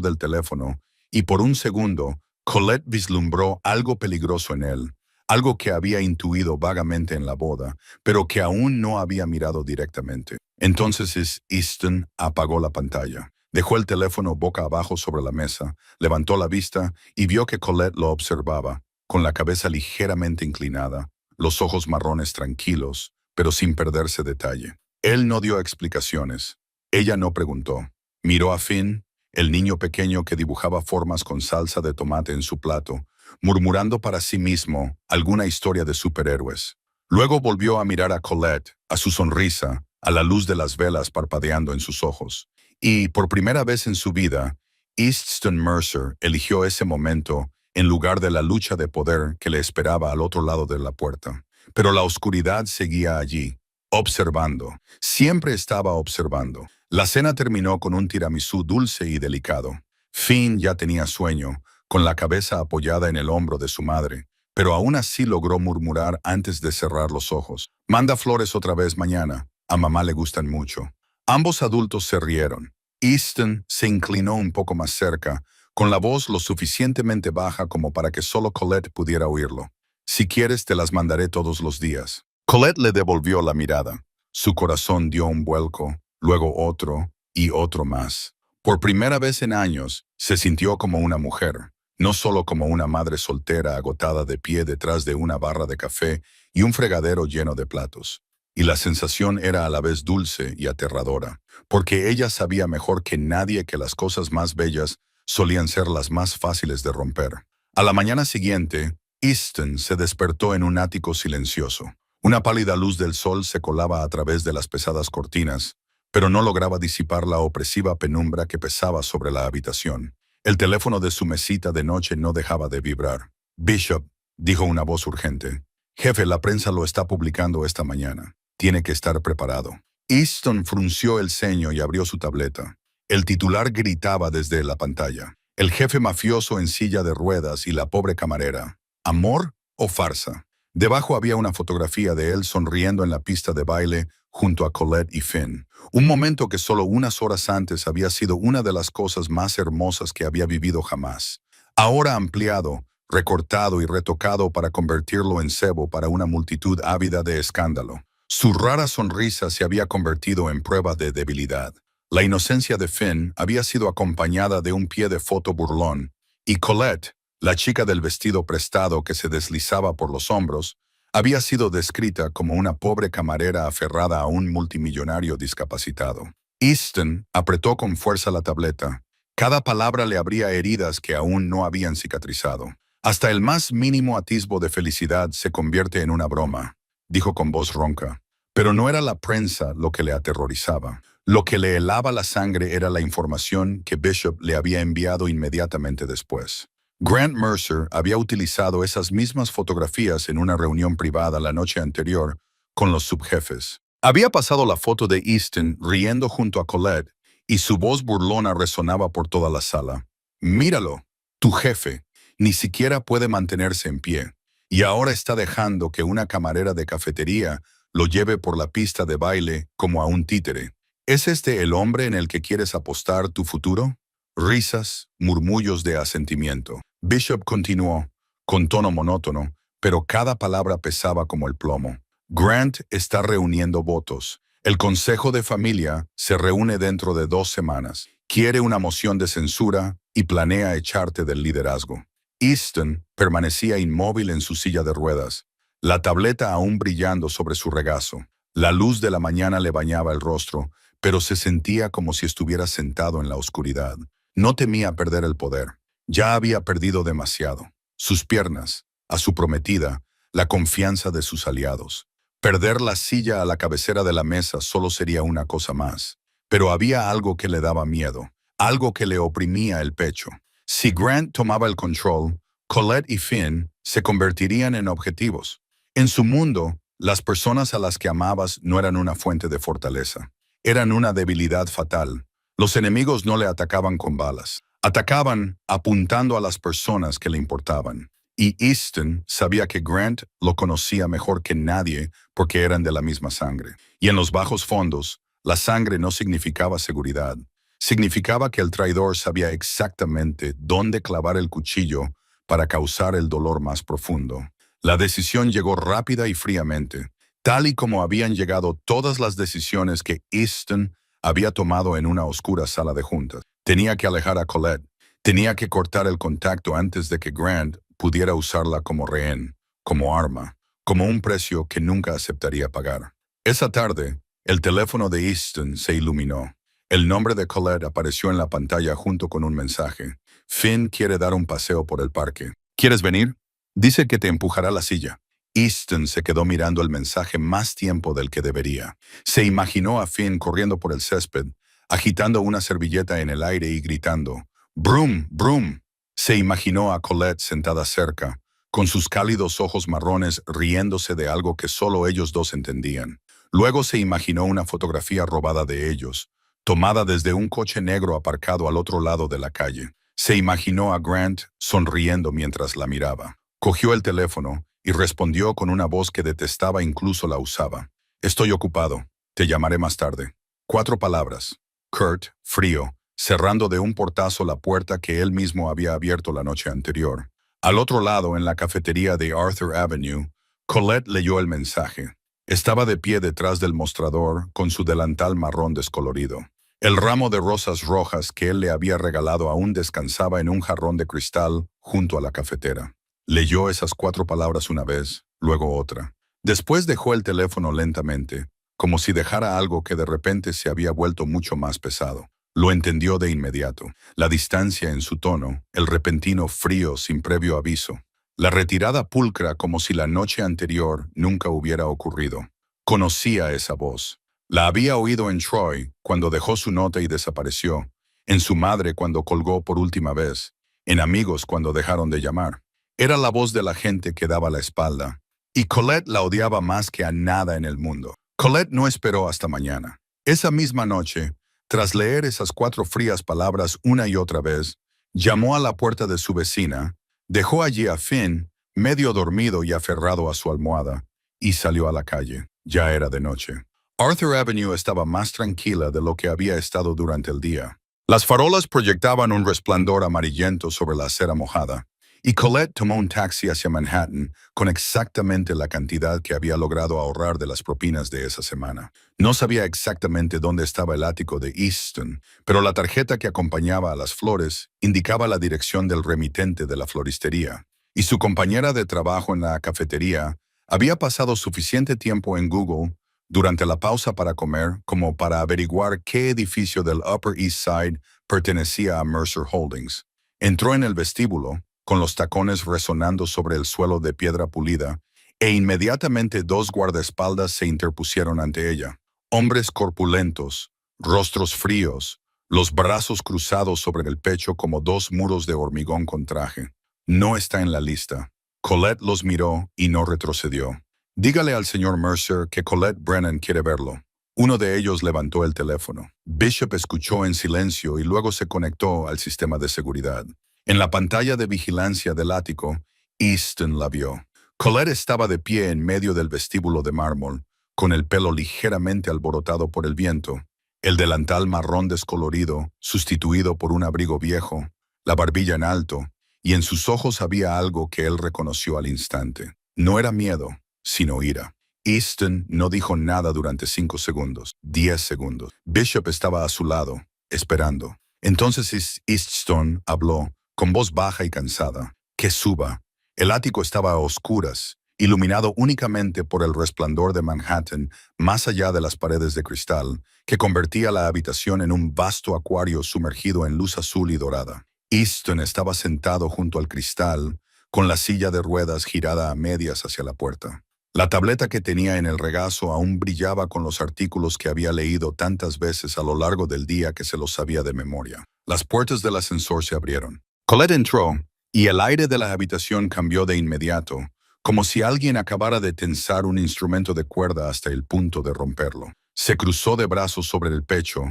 del teléfono, y por un segundo, Colette vislumbró algo peligroso en él, algo que había intuido vagamente en la boda, pero que aún no había mirado directamente. Entonces Easton apagó la pantalla. Dejó el teléfono boca abajo sobre la mesa, levantó la vista y vio que Colette lo observaba, con la cabeza ligeramente inclinada, los ojos marrones tranquilos, pero sin perderse detalle. Él no dio explicaciones. Ella no preguntó. Miró a Finn, el niño pequeño que dibujaba formas con salsa de tomate en su plato, murmurando para sí mismo alguna historia de superhéroes. Luego volvió a mirar a Colette, a su sonrisa, a la luz de las velas parpadeando en sus ojos. Y, por primera vez en su vida, Easton Mercer eligió ese momento en lugar de la lucha de poder que le esperaba al otro lado de la puerta. Pero la oscuridad seguía allí, observando. Siempre estaba observando. La cena terminó con un tiramisú dulce y delicado. Finn ya tenía sueño, con la cabeza apoyada en el hombro de su madre, pero aún así logró murmurar antes de cerrar los ojos. Manda flores otra vez mañana. A mamá le gustan mucho. Ambos adultos se rieron. Easton se inclinó un poco más cerca, con la voz lo suficientemente baja como para que solo Colette pudiera oírlo. Si quieres, te las mandaré todos los días. Colette le devolvió la mirada. Su corazón dio un vuelco, luego otro y otro más. Por primera vez en años, se sintió como una mujer, no solo como una madre soltera agotada de pie detrás de una barra de café y un fregadero lleno de platos. Y la sensación era a la vez dulce y aterradora, porque ella sabía mejor que nadie que las cosas más bellas solían ser las más fáciles de romper. A la mañana siguiente, Easton se despertó en un ático silencioso. Una pálida luz del sol se colaba a través de las pesadas cortinas, pero no lograba disipar la opresiva penumbra que pesaba sobre la habitación. El teléfono de su mesita de noche no dejaba de vibrar. «Bishop», dijo una voz urgente. «Jefe, la prensa lo está publicando esta mañana. Tiene que estar preparado». Easton frunció el ceño y abrió su tableta. El titular gritaba desde la pantalla. El jefe mafioso en silla de ruedas y la pobre camarera. ¿Amor o farsa? Debajo había una fotografía de él sonriendo en la pista de baile junto a Colette y Finn. Un momento que solo unas horas antes había sido una de las cosas más hermosas que había vivido jamás. Ahora ampliado, recortado y retocado para convertirlo en cebo para una multitud ávida de escándalo. Su rara sonrisa se había convertido en prueba de debilidad. La inocencia de Finn había sido acompañada de un pie de foto burlón, y Colette, la chica del vestido prestado que se deslizaba por los hombros, había sido descrita como una pobre camarera aferrada a un multimillonario discapacitado. Easton apretó con fuerza la tableta. Cada palabra le abría heridas que aún no habían cicatrizado. Hasta el más mínimo atisbo de felicidad se convierte en una broma, dijo con voz ronca. Pero no era la prensa lo que le aterrorizaba. Lo que le helaba la sangre era la información que Bishop le había enviado inmediatamente después. Grant Mercer había utilizado esas mismas fotografías en una reunión privada la noche anterior con los subjefes. Había pasado la foto de Easton riendo junto a Colette y su voz burlona resonaba por toda la sala. «Míralo, tu jefe, ni siquiera puede mantenerse en pie, y ahora está dejando que una camarera de cafetería lo lleve por la pista de baile como a un títere. ¿Es este el hombre en el que quieres apostar tu futuro?» Risas, murmullos de asentimiento. Bishop continuó, con tono monótono, pero cada palabra pesaba como el plomo. «Grant está reuniendo votos. El Consejo de Familia se reúne dentro de 2 semanas. Quiere una moción de censura y planea echarte del liderazgo». Easton permanecía inmóvil en su silla de ruedas, la tableta aún brillando sobre su regazo. La luz de la mañana le bañaba el rostro, pero se sentía como si estuviera sentado en la oscuridad. No temía perder el poder. Ya había perdido demasiado. Sus piernas, a su prometida, la confianza de sus aliados. Perder la silla a la cabecera de la mesa solo sería una cosa más. Pero había algo que le daba miedo, algo que le oprimía el pecho. Si Grant tomaba el control, Colette y Finn se convertirían en objetivos. En su mundo, las personas a las que amabas no eran una fuente de fortaleza. Eran una debilidad fatal. Los enemigos no le atacaban con balas. Atacaban apuntando a las personas que le importaban. Y Easton sabía que Grant lo conocía mejor que nadie porque eran de la misma sangre. Y en los bajos fondos, la sangre no significaba seguridad. Significaba que el traidor sabía exactamente dónde clavar el cuchillo para causar el dolor más profundo. La decisión llegó rápida y fríamente, tal y como habían llegado todas las decisiones que Easton había tomado en una oscura sala de juntas. Tenía que alejar a Colette, tenía que cortar el contacto antes de que Grant pudiera usarla como rehén, como arma, como un precio que nunca aceptaría pagar. Esa tarde, el teléfono de Easton se iluminó. El nombre de Colette apareció en la pantalla junto con un mensaje. Finn quiere dar un paseo por el parque. ¿Quieres venir? Dice que te empujará la silla. Easton se quedó mirando el mensaje más tiempo del que debería. Se imaginó a Finn corriendo por el césped, agitando una servilleta en el aire y gritando, «Broom, broom». Se imaginó a Colette sentada cerca, con sus cálidos ojos marrones riéndose de algo que solo ellos dos entendían. Luego se imaginó una fotografía robada de ellos, tomada desde un coche negro aparcado al otro lado de la calle. Se imaginó a Grant sonriendo mientras la miraba. Cogió el teléfono y respondió con una voz que detestaba incluso la usaba. «Estoy ocupado. Te llamaré más tarde». 4 palabras. Kurt, frío, cerrando de un portazo la puerta que él mismo había abierto la noche anterior. Al otro lado, en la cafetería de Arthur Avenue, Colette leyó el mensaje. Estaba de pie detrás del mostrador con su delantal marrón descolorido. El ramo de rosas rojas que él le había regalado aún descansaba en un jarrón de cristal junto a la cafetera. Leyó esas 4 palabras una vez, luego otra. Después dejó el teléfono lentamente, como si dejara algo que de repente se había vuelto mucho más pesado. Lo entendió de inmediato, la distancia en su tono, el repentino frío sin previo aviso, la retirada pulcra como si la noche anterior nunca hubiera ocurrido. Conocía esa voz. La había oído en Troy cuando dejó su nota y desapareció, en su madre cuando colgó por última vez, en amigos cuando dejaron de llamar. Era la voz de la gente que daba la espalda, y Colette la odiaba más que a nada en el mundo. Colette no esperó hasta mañana. Esa misma noche, tras leer esas 4 frías palabras una y otra vez, llamó a la puerta de su vecina, dejó allí a Finn, medio dormido y aferrado a su almohada, y salió a la calle. Ya era de noche. Arthur Avenue estaba más tranquila de lo que había estado durante el día. Las farolas proyectaban un resplandor amarillento sobre la acera mojada, y Colette tomó un taxi hacia Manhattan con exactamente la cantidad que había logrado ahorrar de las propinas de esa semana. No sabía exactamente dónde estaba el ático de Easton, pero la tarjeta que acompañaba a las flores indicaba la dirección del remitente de la floristería, y su compañera de trabajo en la cafetería había pasado suficiente tiempo en Google durante la pausa para comer como para averiguar qué edificio del Upper East Side pertenecía a Mercer Holdings. Entró en el vestíbulo, con los tacones resonando sobre el suelo de piedra pulida, e inmediatamente 2 guardaespaldas se interpusieron ante ella. Hombres corpulentos, rostros fríos, los brazos cruzados sobre el pecho como 2 muros de hormigón con traje. No está en la lista. Colette los miró y no retrocedió. «Dígale al señor Mercer que Colette Brennan quiere verlo». Uno de ellos levantó el teléfono. Bishop escuchó en silencio y luego se conectó al sistema de seguridad. En la pantalla de vigilancia del ático, Easton la vio. Colette estaba de pie en medio del vestíbulo de mármol, con el pelo ligeramente alborotado por el viento, el delantal marrón descolorido, sustituido por un abrigo viejo, la barbilla en alto, y en sus ojos había algo que él reconoció al instante. No era miedo, sino ira. Easton no dijo nada durante 5 segundos, 10 segundos. Bishop estaba a su lado, esperando. Entonces Easton habló, con voz baja y cansada. «Que suba». El ático estaba a oscuras, iluminado únicamente por el resplandor de Manhattan más allá de las paredes de cristal, que convertía la habitación en un vasto acuario sumergido en luz azul y dorada. Easton estaba sentado junto al cristal, con la silla de ruedas girada a medias hacia la puerta. La tableta que tenía en el regazo aún brillaba con los artículos que había leído tantas veces a lo largo del día que se los sabía de memoria. Las puertas del ascensor se abrieron. Colette entró, y el aire de la habitación cambió de inmediato, como si alguien acabara de tensar un instrumento de cuerda hasta el punto de romperlo. Se cruzó de brazos sobre el pecho,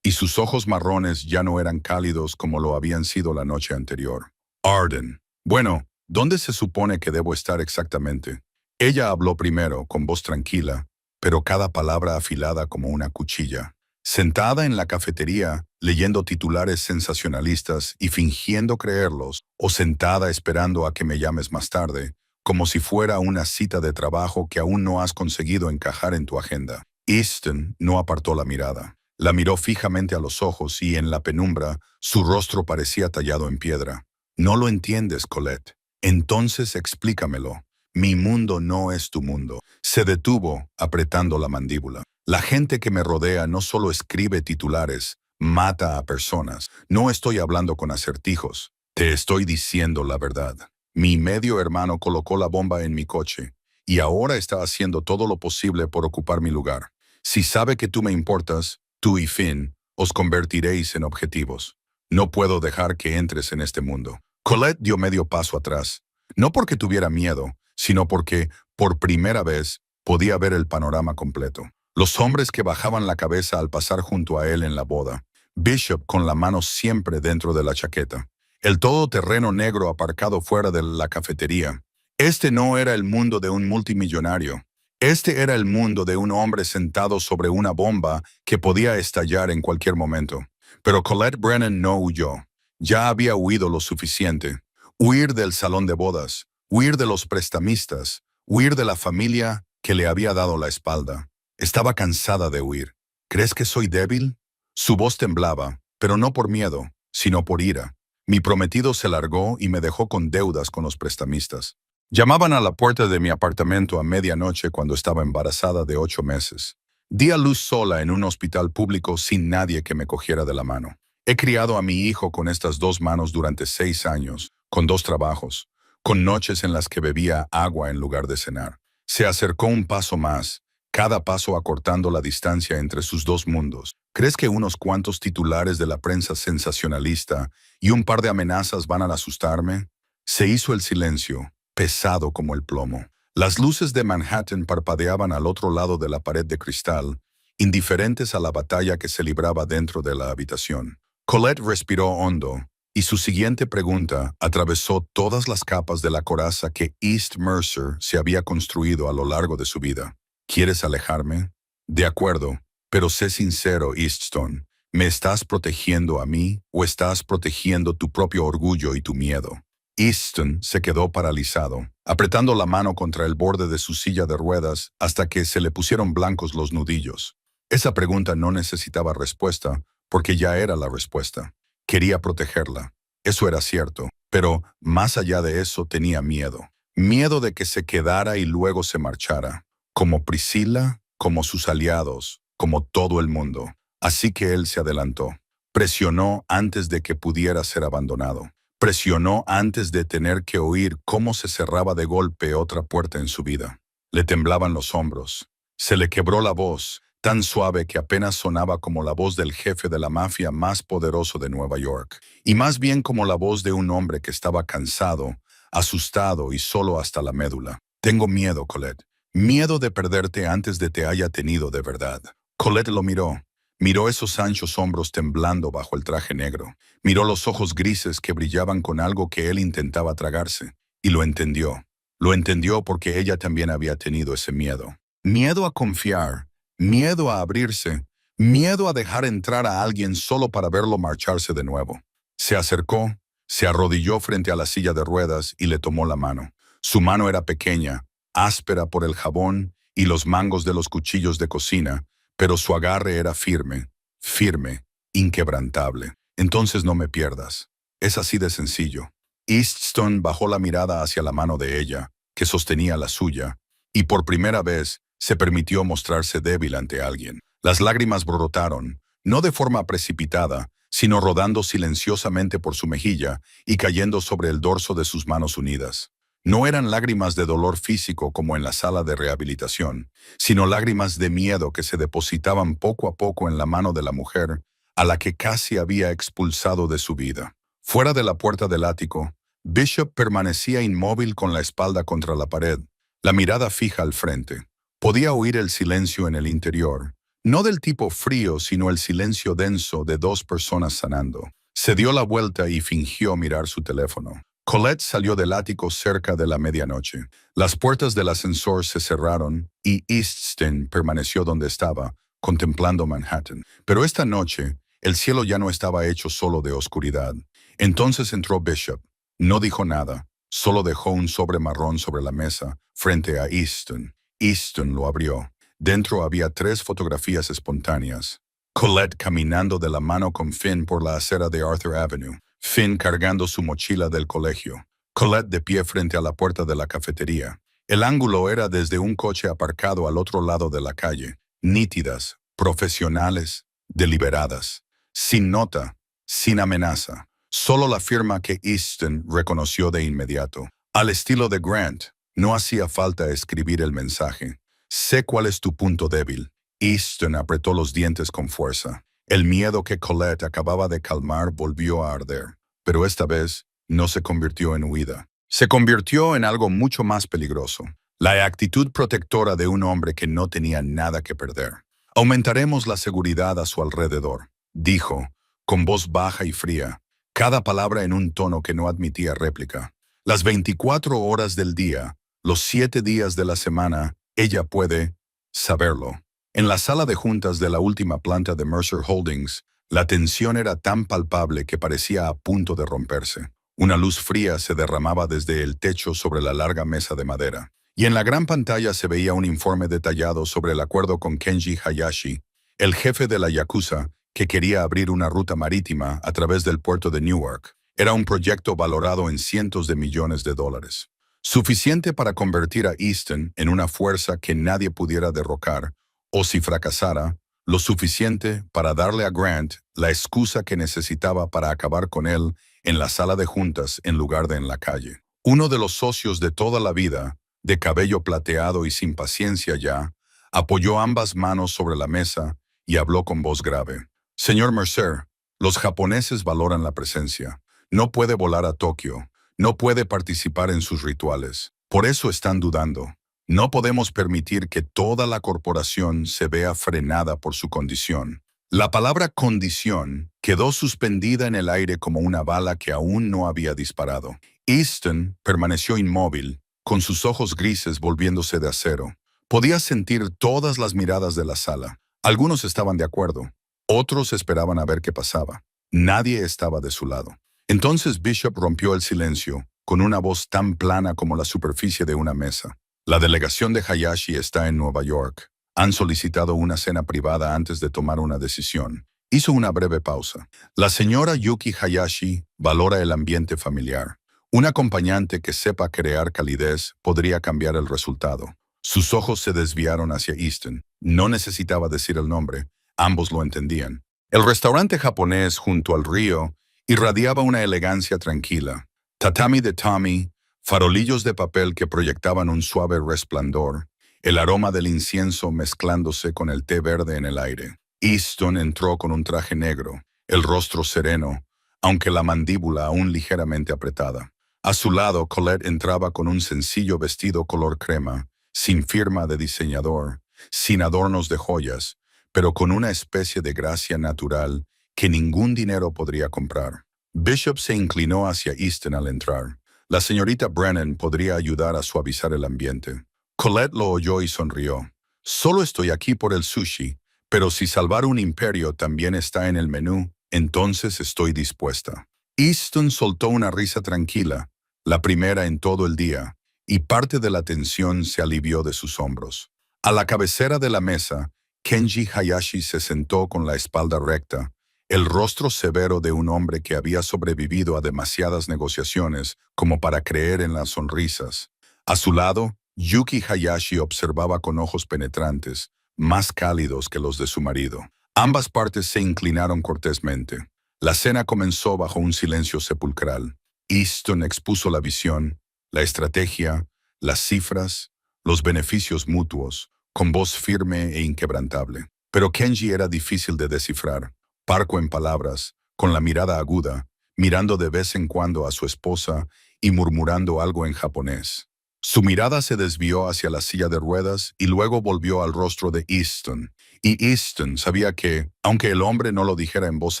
y sus ojos marrones ya no eran cálidos como lo habían sido la noche anterior. «Arden. Bueno, ¿dónde se supone que debo estar exactamente?» Ella habló primero, con voz tranquila, pero cada palabra afilada como una cuchilla. Sentada en la cafetería, leyendo titulares sensacionalistas y fingiendo creerlos, o sentada esperando a que me llames más tarde, como si fuera una cita de trabajo que aún no has conseguido encajar en tu agenda. Easton no apartó la mirada. La miró fijamente a los ojos y en la penumbra su rostro parecía tallado en piedra. No lo entiendes, Colette. Entonces explícamelo. Mi mundo no es tu mundo. Se detuvo, apretando la mandíbula. La gente que me rodea no solo escribe titulares, mata a personas. No estoy hablando con acertijos. Te estoy diciendo la verdad. Mi medio hermano colocó la bomba en mi coche y ahora está haciendo todo lo posible por ocupar mi lugar. Si sabe que tú me importas, tú y Finn os convertiréis en objetivos. No puedo dejar que entres en este mundo. Colette dio medio paso atrás, no porque tuviera miedo, sino porque, por primera vez, podía ver el panorama completo. Los hombres que bajaban la cabeza al pasar junto a él en la boda. Bishop con la mano siempre dentro de la chaqueta. El todoterreno negro aparcado fuera de la cafetería. Este no era el mundo de un multimillonario. Este era el mundo de un hombre sentado sobre una bomba que podía estallar en cualquier momento. Pero Colette Brennan no huyó. Ya había huido lo suficiente. Huir del salón de bodas, huir de los prestamistas, huir de la familia que le había dado la espalda. Estaba cansada de huir. ¿Crees que soy débil? Su voz temblaba, pero no por miedo, sino por ira. Mi prometido se largó y me dejó con deudas con los prestamistas. Llamaban a la puerta de mi apartamento a medianoche cuando estaba embarazada de 8 meses. Di a luz sola en un hospital público sin nadie que me cogiera de la mano. He criado a mi hijo con estas 2 manos durante 6 años, con 2 trabajos, con noches en las que bebía agua en lugar de cenar. Se acercó un paso más, cada paso acortando la distancia entre sus 2 mundos. ¿Crees que unos cuantos titulares de la prensa sensacionalista y un par de amenazas van a asustarme? Se hizo el silencio, pesado como el plomo. Las luces de Manhattan parpadeaban al otro lado de la pared de cristal, indiferentes a la batalla que se libraba dentro de la habitación. Colette respiró hondo, y su siguiente pregunta atravesó todas las capas de la coraza que East Mercer se había construido a lo largo de su vida. ¿Quieres alejarme? De acuerdo, pero sé sincero, Easton. ¿Me estás protegiendo a mí o estás protegiendo tu propio orgullo y tu miedo? Easton se quedó paralizado, apretando la mano contra el borde de su silla de ruedas hasta que se le pusieron blancos los nudillos. Esa pregunta no necesitaba respuesta, porque ya era la respuesta. Quería protegerla. Eso era cierto, pero más allá de eso tenía miedo. Miedo de que se quedara y luego se marchara, como Priscilla, como sus aliados, como todo el mundo. Así que él se adelantó. Presionó antes de que pudiera ser abandonado. Presionó antes de tener que oír cómo se cerraba de golpe otra puerta en su vida. Le temblaban los hombros. Se le quebró la voz, tan suave que apenas sonaba como la voz del jefe de la mafia más poderoso de Nueva York, y más bien como la voz de un hombre que estaba cansado, asustado y solo hasta la médula. Tengo miedo, Colette. Miedo de perderte antes de te haya tenido de verdad. Colette lo miró. Miró esos anchos hombros temblando bajo el traje negro. Miró los ojos grises que brillaban con algo que él intentaba tragarse. Y lo entendió. Lo entendió porque ella también había tenido ese miedo. Miedo a confiar. Miedo a abrirse. Miedo a dejar entrar a alguien solo para verlo marcharse de nuevo. Se acercó, se arrodilló frente a la silla de ruedas y le tomó la mano. Su mano era pequeña, áspera por el jabón y los mangos de los cuchillos de cocina, pero su agarre era firme, firme, inquebrantable. Entonces no me pierdas. Es así de sencillo. Easton bajó la mirada hacia la mano de ella, que sostenía la suya, y por primera vez se permitió mostrarse débil ante alguien. Las lágrimas brotaron, no de forma precipitada, sino rodando silenciosamente por su mejilla y cayendo sobre el dorso de sus manos unidas. No eran lágrimas de dolor físico como en la sala de rehabilitación, sino lágrimas de miedo que se depositaban poco a poco en la mano de la mujer a la que casi había expulsado de su vida. Fuera de la puerta del ático, Bishop permanecía inmóvil con la espalda contra la pared, la mirada fija al frente. Podía oír el silencio en el interior, no del tipo frío, sino el silencio denso de 2 personas sanando. Se dio la vuelta y fingió mirar su teléfono. Colette salió del ático cerca de la medianoche. Las puertas del ascensor se cerraron y Easton permaneció donde estaba, contemplando Manhattan. Pero esta noche, el cielo ya no estaba hecho solo de oscuridad. Entonces entró Bishop. No dijo nada, Solo dejó un sobre marrón sobre la mesa, frente a Easton. Easton lo abrió. Dentro había 3 fotografías espontáneas. Colette caminando de la mano con Finn por la acera de Arthur Avenue. Finn cargando su mochila del colegio. Colette de pie frente a la puerta de la cafetería. El ángulo era desde un coche aparcado al otro lado de la calle. Nítidas, profesionales, deliberadas. Sin nota, sin amenaza. Solo la firma que Easton reconoció de inmediato. Al estilo de Grant, no hacía falta escribir el mensaje. Sé cuál es tu punto débil. Easton apretó los dientes con fuerza. El miedo que Colette acababa de calmar volvió a arder. Pero esta vez no se convirtió en huida. Se convirtió en algo mucho más peligroso. La actitud protectora de un hombre que no tenía nada que perder. Aumentaremos la seguridad a su alrededor, dijo, con voz baja y fría, cada palabra en un tono que no admitía réplica. Las 24 horas del día, los 7 días de la semana, ella puede saberlo. En la sala de juntas de la última planta de Mercer Holdings, la tensión era tan palpable que parecía a punto de romperse. Una luz fría se derramaba desde el techo sobre la larga mesa de madera. Y en la gran pantalla se veía un informe detallado sobre el acuerdo con Kenji Hayashi, el jefe de la Yakuza, que quería abrir una ruta marítima a través del puerto de Newark. Era un proyecto valorado en cientos de millones de dólares. Suficiente para convertir a Easton en una fuerza que nadie pudiera derrocar, o si fracasara, lo suficiente para darle a Grant la excusa que necesitaba para acabar con él en la sala de juntas en lugar de en la calle. Uno de los socios de toda la vida, de cabello plateado y sin paciencia ya, apoyó ambas manos sobre la mesa y habló con voz grave. Señor Mercer, los japoneses valoran la presencia. No puede volar a Tokio. No puede participar en sus rituales. Por eso están dudando. No podemos permitir que toda la corporación se vea frenada por su condición. La palabra condición quedó suspendida en el aire como una bala que aún no había disparado. Easton permaneció inmóvil, con sus ojos grises volviéndose de acero. Podía sentir todas las miradas de la sala. Algunos estaban de acuerdo. Otros esperaban a ver qué pasaba. Nadie estaba de su lado. Entonces Bishop rompió el silencio, con una voz tan plana como la superficie de una mesa. La delegación de Hayashi está en Nueva York. Han solicitado una cena privada antes de tomar una decisión. Hizo una breve pausa. La señora Yuki Hayashi valora el ambiente familiar. Un acompañante que sepa crear calidez podría cambiar el resultado. Sus ojos se desviaron hacia Easton. No necesitaba decir el nombre. Ambos lo entendían. El restaurante japonés junto al río irradiaba una elegancia tranquila. Tatami de Tommy, farolillos de papel que proyectaban un suave resplandor, el aroma del incienso mezclándose con el té verde en el aire. Easton entró con un traje negro, el rostro sereno, aunque la mandíbula aún ligeramente apretada. A su lado, Colette entraba con un sencillo vestido color crema, sin firma de diseñador, sin adornos de joyas, pero con una especie de gracia natural que ningún dinero podría comprar. Bishop se inclinó hacia Easton al entrar. La señorita Brennan podría ayudar a suavizar el ambiente. Colette lo oyó y sonrió. Solo estoy aquí por el sushi, pero si salvar un imperio también está en el menú, entonces estoy dispuesta. Easton soltó una risa tranquila, la primera en todo el día, y parte de la tensión se alivió de sus hombros. A la cabecera de la mesa, Kenji Hayashi se sentó con la espalda recta, el rostro severo de un hombre que había sobrevivido a demasiadas negociaciones como para creer en las sonrisas. A su lado, Yuki Hayashi observaba con ojos penetrantes, más cálidos que los de su marido. Ambas partes se inclinaron cortésmente. La cena comenzó bajo un silencio sepulcral. Easton expuso la visión, la estrategia, las cifras, los beneficios mutuos, con voz firme e inquebrantable. Pero Kenji era difícil de descifrar. Parco en palabras, con la mirada aguda, mirando de vez en cuando a su esposa y murmurando algo en japonés. Su mirada se desvió hacia la silla de ruedas y luego volvió al rostro de Easton. Y Easton sabía que, aunque el hombre no lo dijera en voz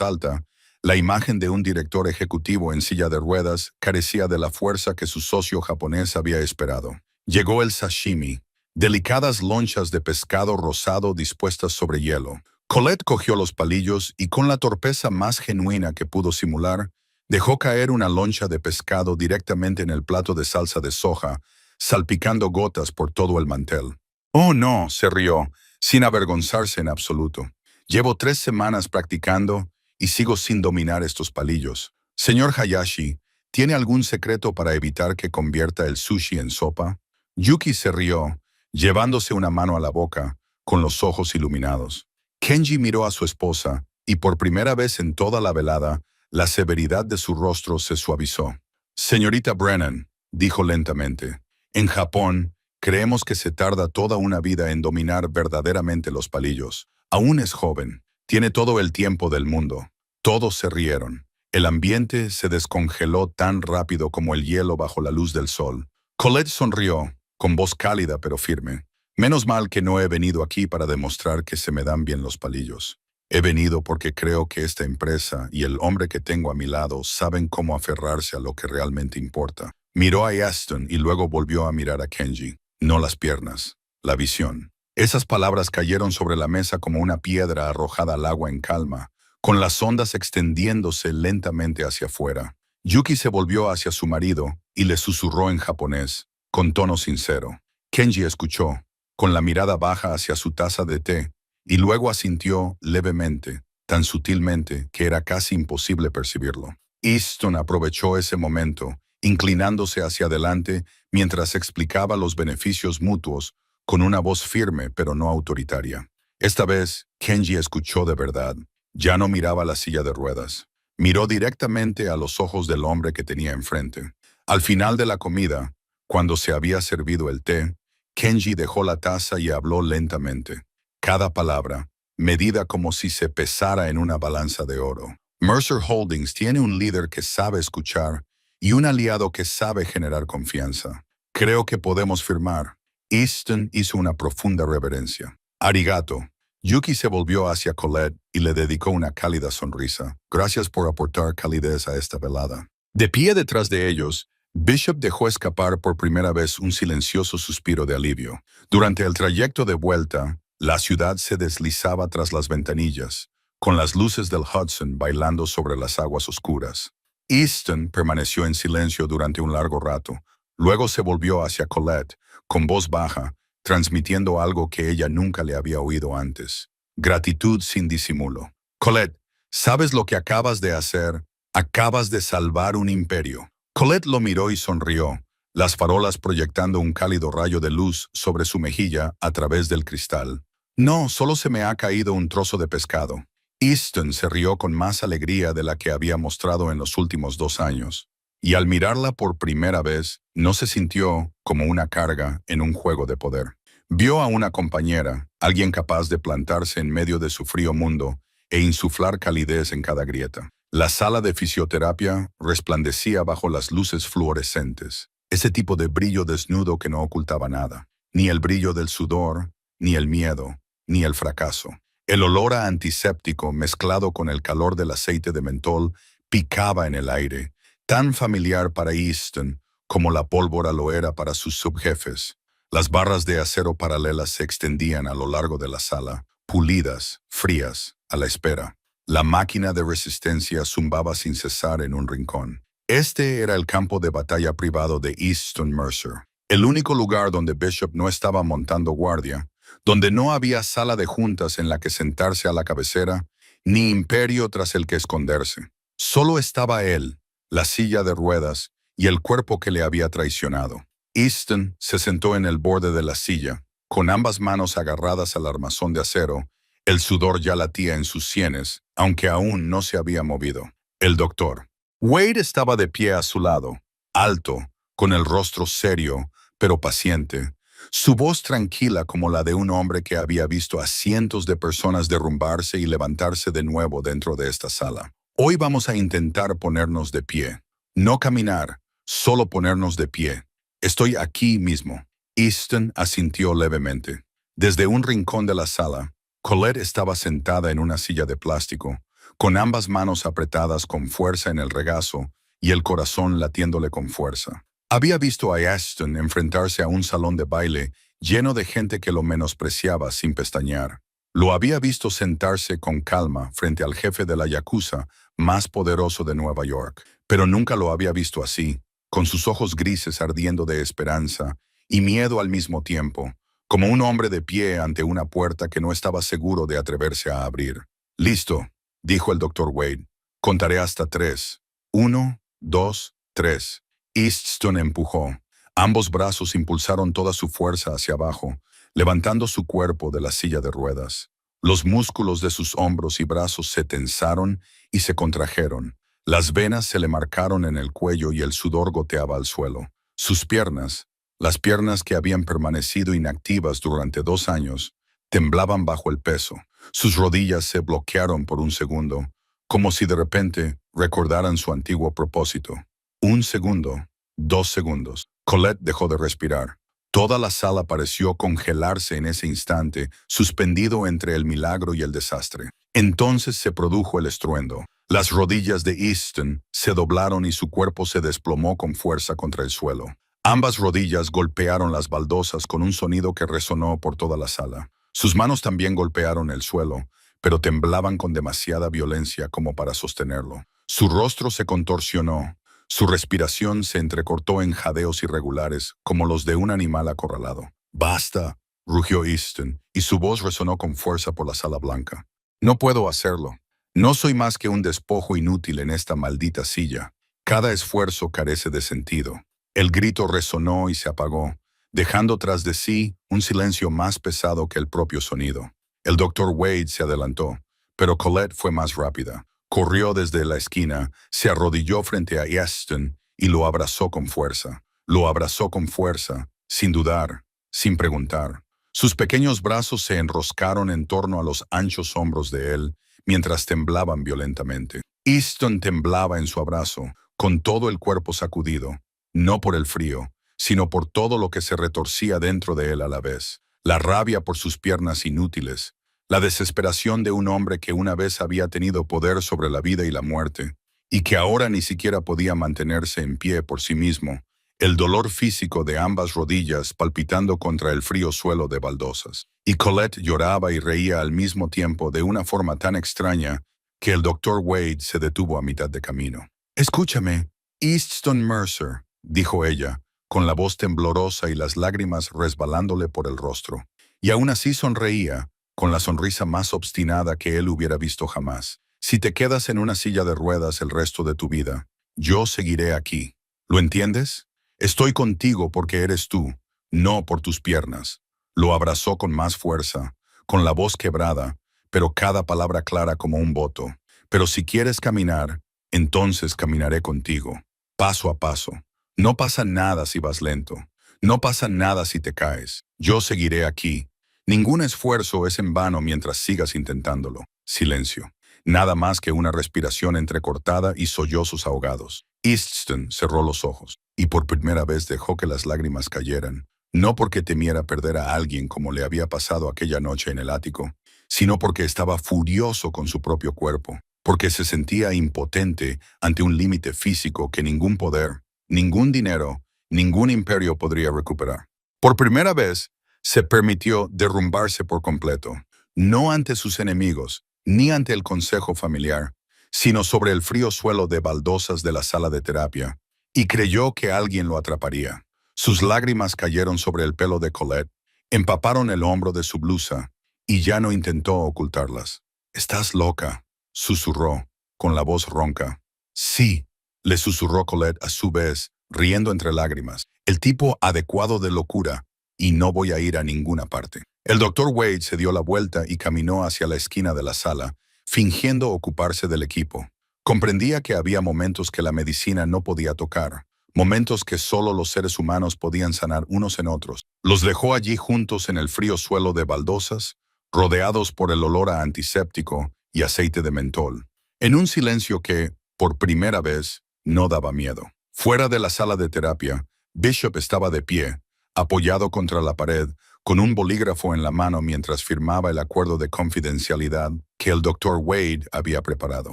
alta, la imagen de un director ejecutivo en silla de ruedas carecía de la fuerza que su socio japonés había esperado. Llegó el sashimi, delicadas lonchas de pescado rosado dispuestas sobre hielo. Colette cogió los palillos y con la torpeza más genuina que pudo simular, Dejó caer una loncha de pescado directamente en el plato de salsa de soja, salpicando gotas por todo el mantel. «Oh, no», se rió, sin avergonzarse en absoluto. «Llevo 3 semanas practicando y sigo sin dominar estos palillos. Señor Hayashi, ¿tiene algún secreto para evitar que convierta el sushi en sopa?» Yuki se rió, llevándose una mano a la boca, con los ojos iluminados. Kenji miró a su esposa, y por primera vez en toda la velada, la severidad de su rostro se suavizó. «Señorita Brennan», dijo lentamente, «en Japón, creemos que se tarda toda una vida en dominar verdaderamente los palillos. Aún es joven, tiene todo el tiempo del mundo». Todos se rieron. El ambiente se descongeló tan rápido como el hielo bajo la luz del sol. Colette sonrió, con voz cálida pero firme. «Menos mal que no he venido aquí para demostrar que se me dan bien los palillos. He venido porque creo que esta empresa y el hombre que tengo a mi lado saben cómo aferrarse a lo que realmente importa». Miró a Aston y luego volvió a mirar a Kenji. «No las piernas, la visión». Esas palabras cayeron sobre la mesa como una piedra arrojada al agua en calma, con las ondas extendiéndose lentamente hacia afuera. Yuki se volvió hacia su marido y le susurró en japonés, con tono sincero. Kenji escuchó, con la mirada baja hacia su taza de té, y luego asintió levemente, tan sutilmente que era casi imposible percibirlo. Easton aprovechó ese momento, inclinándose hacia adelante mientras explicaba los beneficios mutuos, con una voz firme pero no autoritaria. Esta vez, Kenji escuchó de verdad. Ya no miraba la silla de ruedas. Miró directamente a los ojos del hombre que tenía enfrente. Al final de la comida, cuando se había servido el té, Kenji dejó la taza y habló lentamente. Cada palabra, medida como si se pesara en una balanza de oro. Mercer Holdings tiene un líder que sabe escuchar y un aliado que sabe generar confianza. Creo que podemos firmar. Easton hizo una profunda reverencia. «Arigato». Yuki se volvió hacia Colette y le dedicó una cálida sonrisa. «Gracias por aportar calidez a esta velada». De pie detrás de ellos, Bishop dejó escapar por primera vez un silencioso suspiro de alivio. Durante el trayecto de vuelta, la ciudad se deslizaba tras las ventanillas, con las luces del Hudson bailando sobre las aguas oscuras. Easton permaneció en silencio durante un largo rato. Luego se volvió hacia Colette, con voz baja, transmitiendo algo que ella nunca le había oído antes. Gratitud sin disimulo. «Colette, ¿sabes lo que acabas de hacer? Acabas de salvar un imperio». Colette lo miró y sonrió, las farolas proyectando un cálido rayo de luz sobre su mejilla a través del cristal. «No, solo se me ha caído un trozo de pescado». Easton se rió con más alegría de la que había mostrado en los últimos 2 años. Y al mirarla por primera vez, no se sintió como una carga en un juego de poder. Vio a una compañera, alguien capaz de plantarse en medio de su frío mundo e insuflar calidez en cada grieta. La sala de fisioterapia resplandecía bajo las luces fluorescentes, ese tipo de brillo desnudo que no ocultaba nada, ni el brillo del sudor, ni el miedo, ni el fracaso. El olor a antiséptico mezclado con el calor del aceite de mentol picaba en el aire, tan familiar para Easton como la pólvora lo era para sus subjefes. Las barras de acero paralelas se extendían a lo largo de la sala, pulidas, frías, a la espera. La máquina de resistencia zumbaba sin cesar en un rincón. Este era el campo de batalla privado de Easton Mercer, el único lugar donde Bishop no estaba montando guardia, donde no había sala de juntas en la que sentarse a la cabecera, ni imperio tras el que esconderse. Solo estaba él, la silla de ruedas y el cuerpo que le había traicionado. Easton se sentó en el borde de la silla, con ambas manos agarradas al armazón de acero. El sudor ya latía en sus sienes, aunque aún no se había movido. El doctor. Wade estaba de pie a su lado, alto, con el rostro serio, pero paciente, su voz tranquila como la de un hombre que había visto a cientos de personas derrumbarse y levantarse de nuevo dentro de esta sala. «Hoy vamos a intentar ponernos de pie. No caminar, solo ponernos de pie. Estoy aquí mismo». Easton asintió levemente. Desde un rincón de la sala, Colette estaba sentada en una silla de plástico, con ambas manos apretadas con fuerza en el regazo y el corazón latiéndole con fuerza. Había visto a Aston enfrentarse a un salón de baile lleno de gente que lo menospreciaba sin pestañear. Lo había visto sentarse con calma frente al jefe de la yakuza más poderoso de Nueva York, pero nunca lo había visto así, con sus ojos grises ardiendo de esperanza y miedo al mismo tiempo, como un hombre de pie ante una puerta que no estaba seguro de atreverse a abrir. «Listo», dijo el Dr. Wade. «Contaré hasta 3. 1, 2, 3». Easton empujó. Ambos brazos impulsaron toda su fuerza hacia abajo, levantando su cuerpo de la silla de ruedas. Los músculos de sus hombros y brazos se tensaron y se contrajeron. Las venas se le marcaron en el cuello y el sudor goteaba al suelo. Sus piernas, las piernas que habían permanecido inactivas durante 2 años, temblaban bajo el peso. Sus rodillas se bloquearon por un segundo, como si de repente recordaran su antiguo propósito. 1 segundo, 2 segundos. Colette dejó de respirar. Toda la sala pareció congelarse en ese instante, suspendido entre el milagro y el desastre. Entonces se produjo el estruendo. Las rodillas de Easton se doblaron y su cuerpo se desplomó con fuerza contra el suelo. Ambas rodillas golpearon las baldosas con un sonido que resonó por toda la sala. Sus manos también golpearon el suelo, pero temblaban con demasiada violencia como para sostenerlo. Su rostro se contorsionó. Su respiración se entrecortó en jadeos irregulares, como los de un animal acorralado. «¡Basta!», rugió Easton, y su voz resonó con fuerza por la sala blanca. «No puedo hacerlo. No soy más que un despojo inútil en esta maldita silla. Cada esfuerzo carece de sentido». El grito resonó y se apagó, dejando tras de sí un silencio más pesado que el propio sonido. El Dr. Wade se adelantó, pero Colette fue más rápida. Corrió desde la esquina, se arrodilló frente a Easton y lo abrazó con fuerza. Lo abrazó con fuerza, sin dudar, sin preguntar. Sus pequeños brazos se enroscaron en torno a los anchos hombros de él, mientras temblaban violentamente. Easton temblaba en su abrazo, con todo el cuerpo sacudido, no por el frío, sino por todo lo que se retorcía dentro de él a la vez. La rabia por sus piernas inútiles, la desesperación de un hombre que una vez había tenido poder sobre la vida y la muerte, y que ahora ni siquiera podía mantenerse en pie por sí mismo, el dolor físico de ambas rodillas palpitando contra el frío suelo de baldosas. Y Colette lloraba y reía al mismo tiempo de una forma tan extraña que el Dr. Wade se detuvo a mitad de camino. «Escúchame, Easton Mercer», dijo ella, con la voz temblorosa y las lágrimas resbalándole por el rostro. Y aún así sonreía, con la sonrisa más obstinada que él hubiera visto jamás. «Si te quedas en una silla de ruedas el resto de tu vida, yo seguiré aquí. ¿Lo entiendes? Estoy contigo porque eres tú, no por tus piernas». Lo abrazó con más fuerza, con la voz quebrada, pero cada palabra clara como un voto. «Pero si quieres caminar, entonces caminaré contigo, paso a paso. No pasa nada si vas lento. No pasa nada si te caes. Yo seguiré aquí. Ningún esfuerzo es en vano mientras sigas intentándolo». Silencio. Nada más que una respiración entrecortada y sollozos ahogados. Easton cerró los ojos y por primera vez dejó que las lágrimas cayeran, no porque temiera perder a alguien como le había pasado aquella noche en el ático, sino porque estaba furioso con su propio cuerpo, porque se sentía impotente ante un límite físico que ningún poder, ningún dinero, ningún imperio podría recuperar. Por primera vez, se permitió derrumbarse por completo, no ante sus enemigos, ni ante el consejo familiar, sino sobre el frío suelo de baldosas de la sala de terapia, y creyó que alguien lo atraparía. Sus lágrimas cayeron sobre el pelo de Colette, empaparon el hombro de su blusa, y ya no intentó ocultarlas. «Estás loca», susurró, con la voz ronca. «Sí», le susurró Colette a su vez, riendo entre lágrimas. «El tipo adecuado de locura, y no voy a ir a ninguna parte». El Dr. Wade se dio la vuelta y caminó hacia la esquina de la sala, fingiendo ocuparse del equipo. Comprendía que había momentos que la medicina no podía tocar, momentos que solo los seres humanos podían sanar unos en otros. Los dejó allí juntos en el frío suelo de baldosas, rodeados por el olor a antiséptico y aceite de mentol, en un silencio que, por primera vez, no daba miedo. Fuera de la sala de terapia, Bishop estaba de pie, apoyado contra la pared, con un bolígrafo en la mano mientras firmaba el acuerdo de confidencialidad que el Dr. Wade había preparado.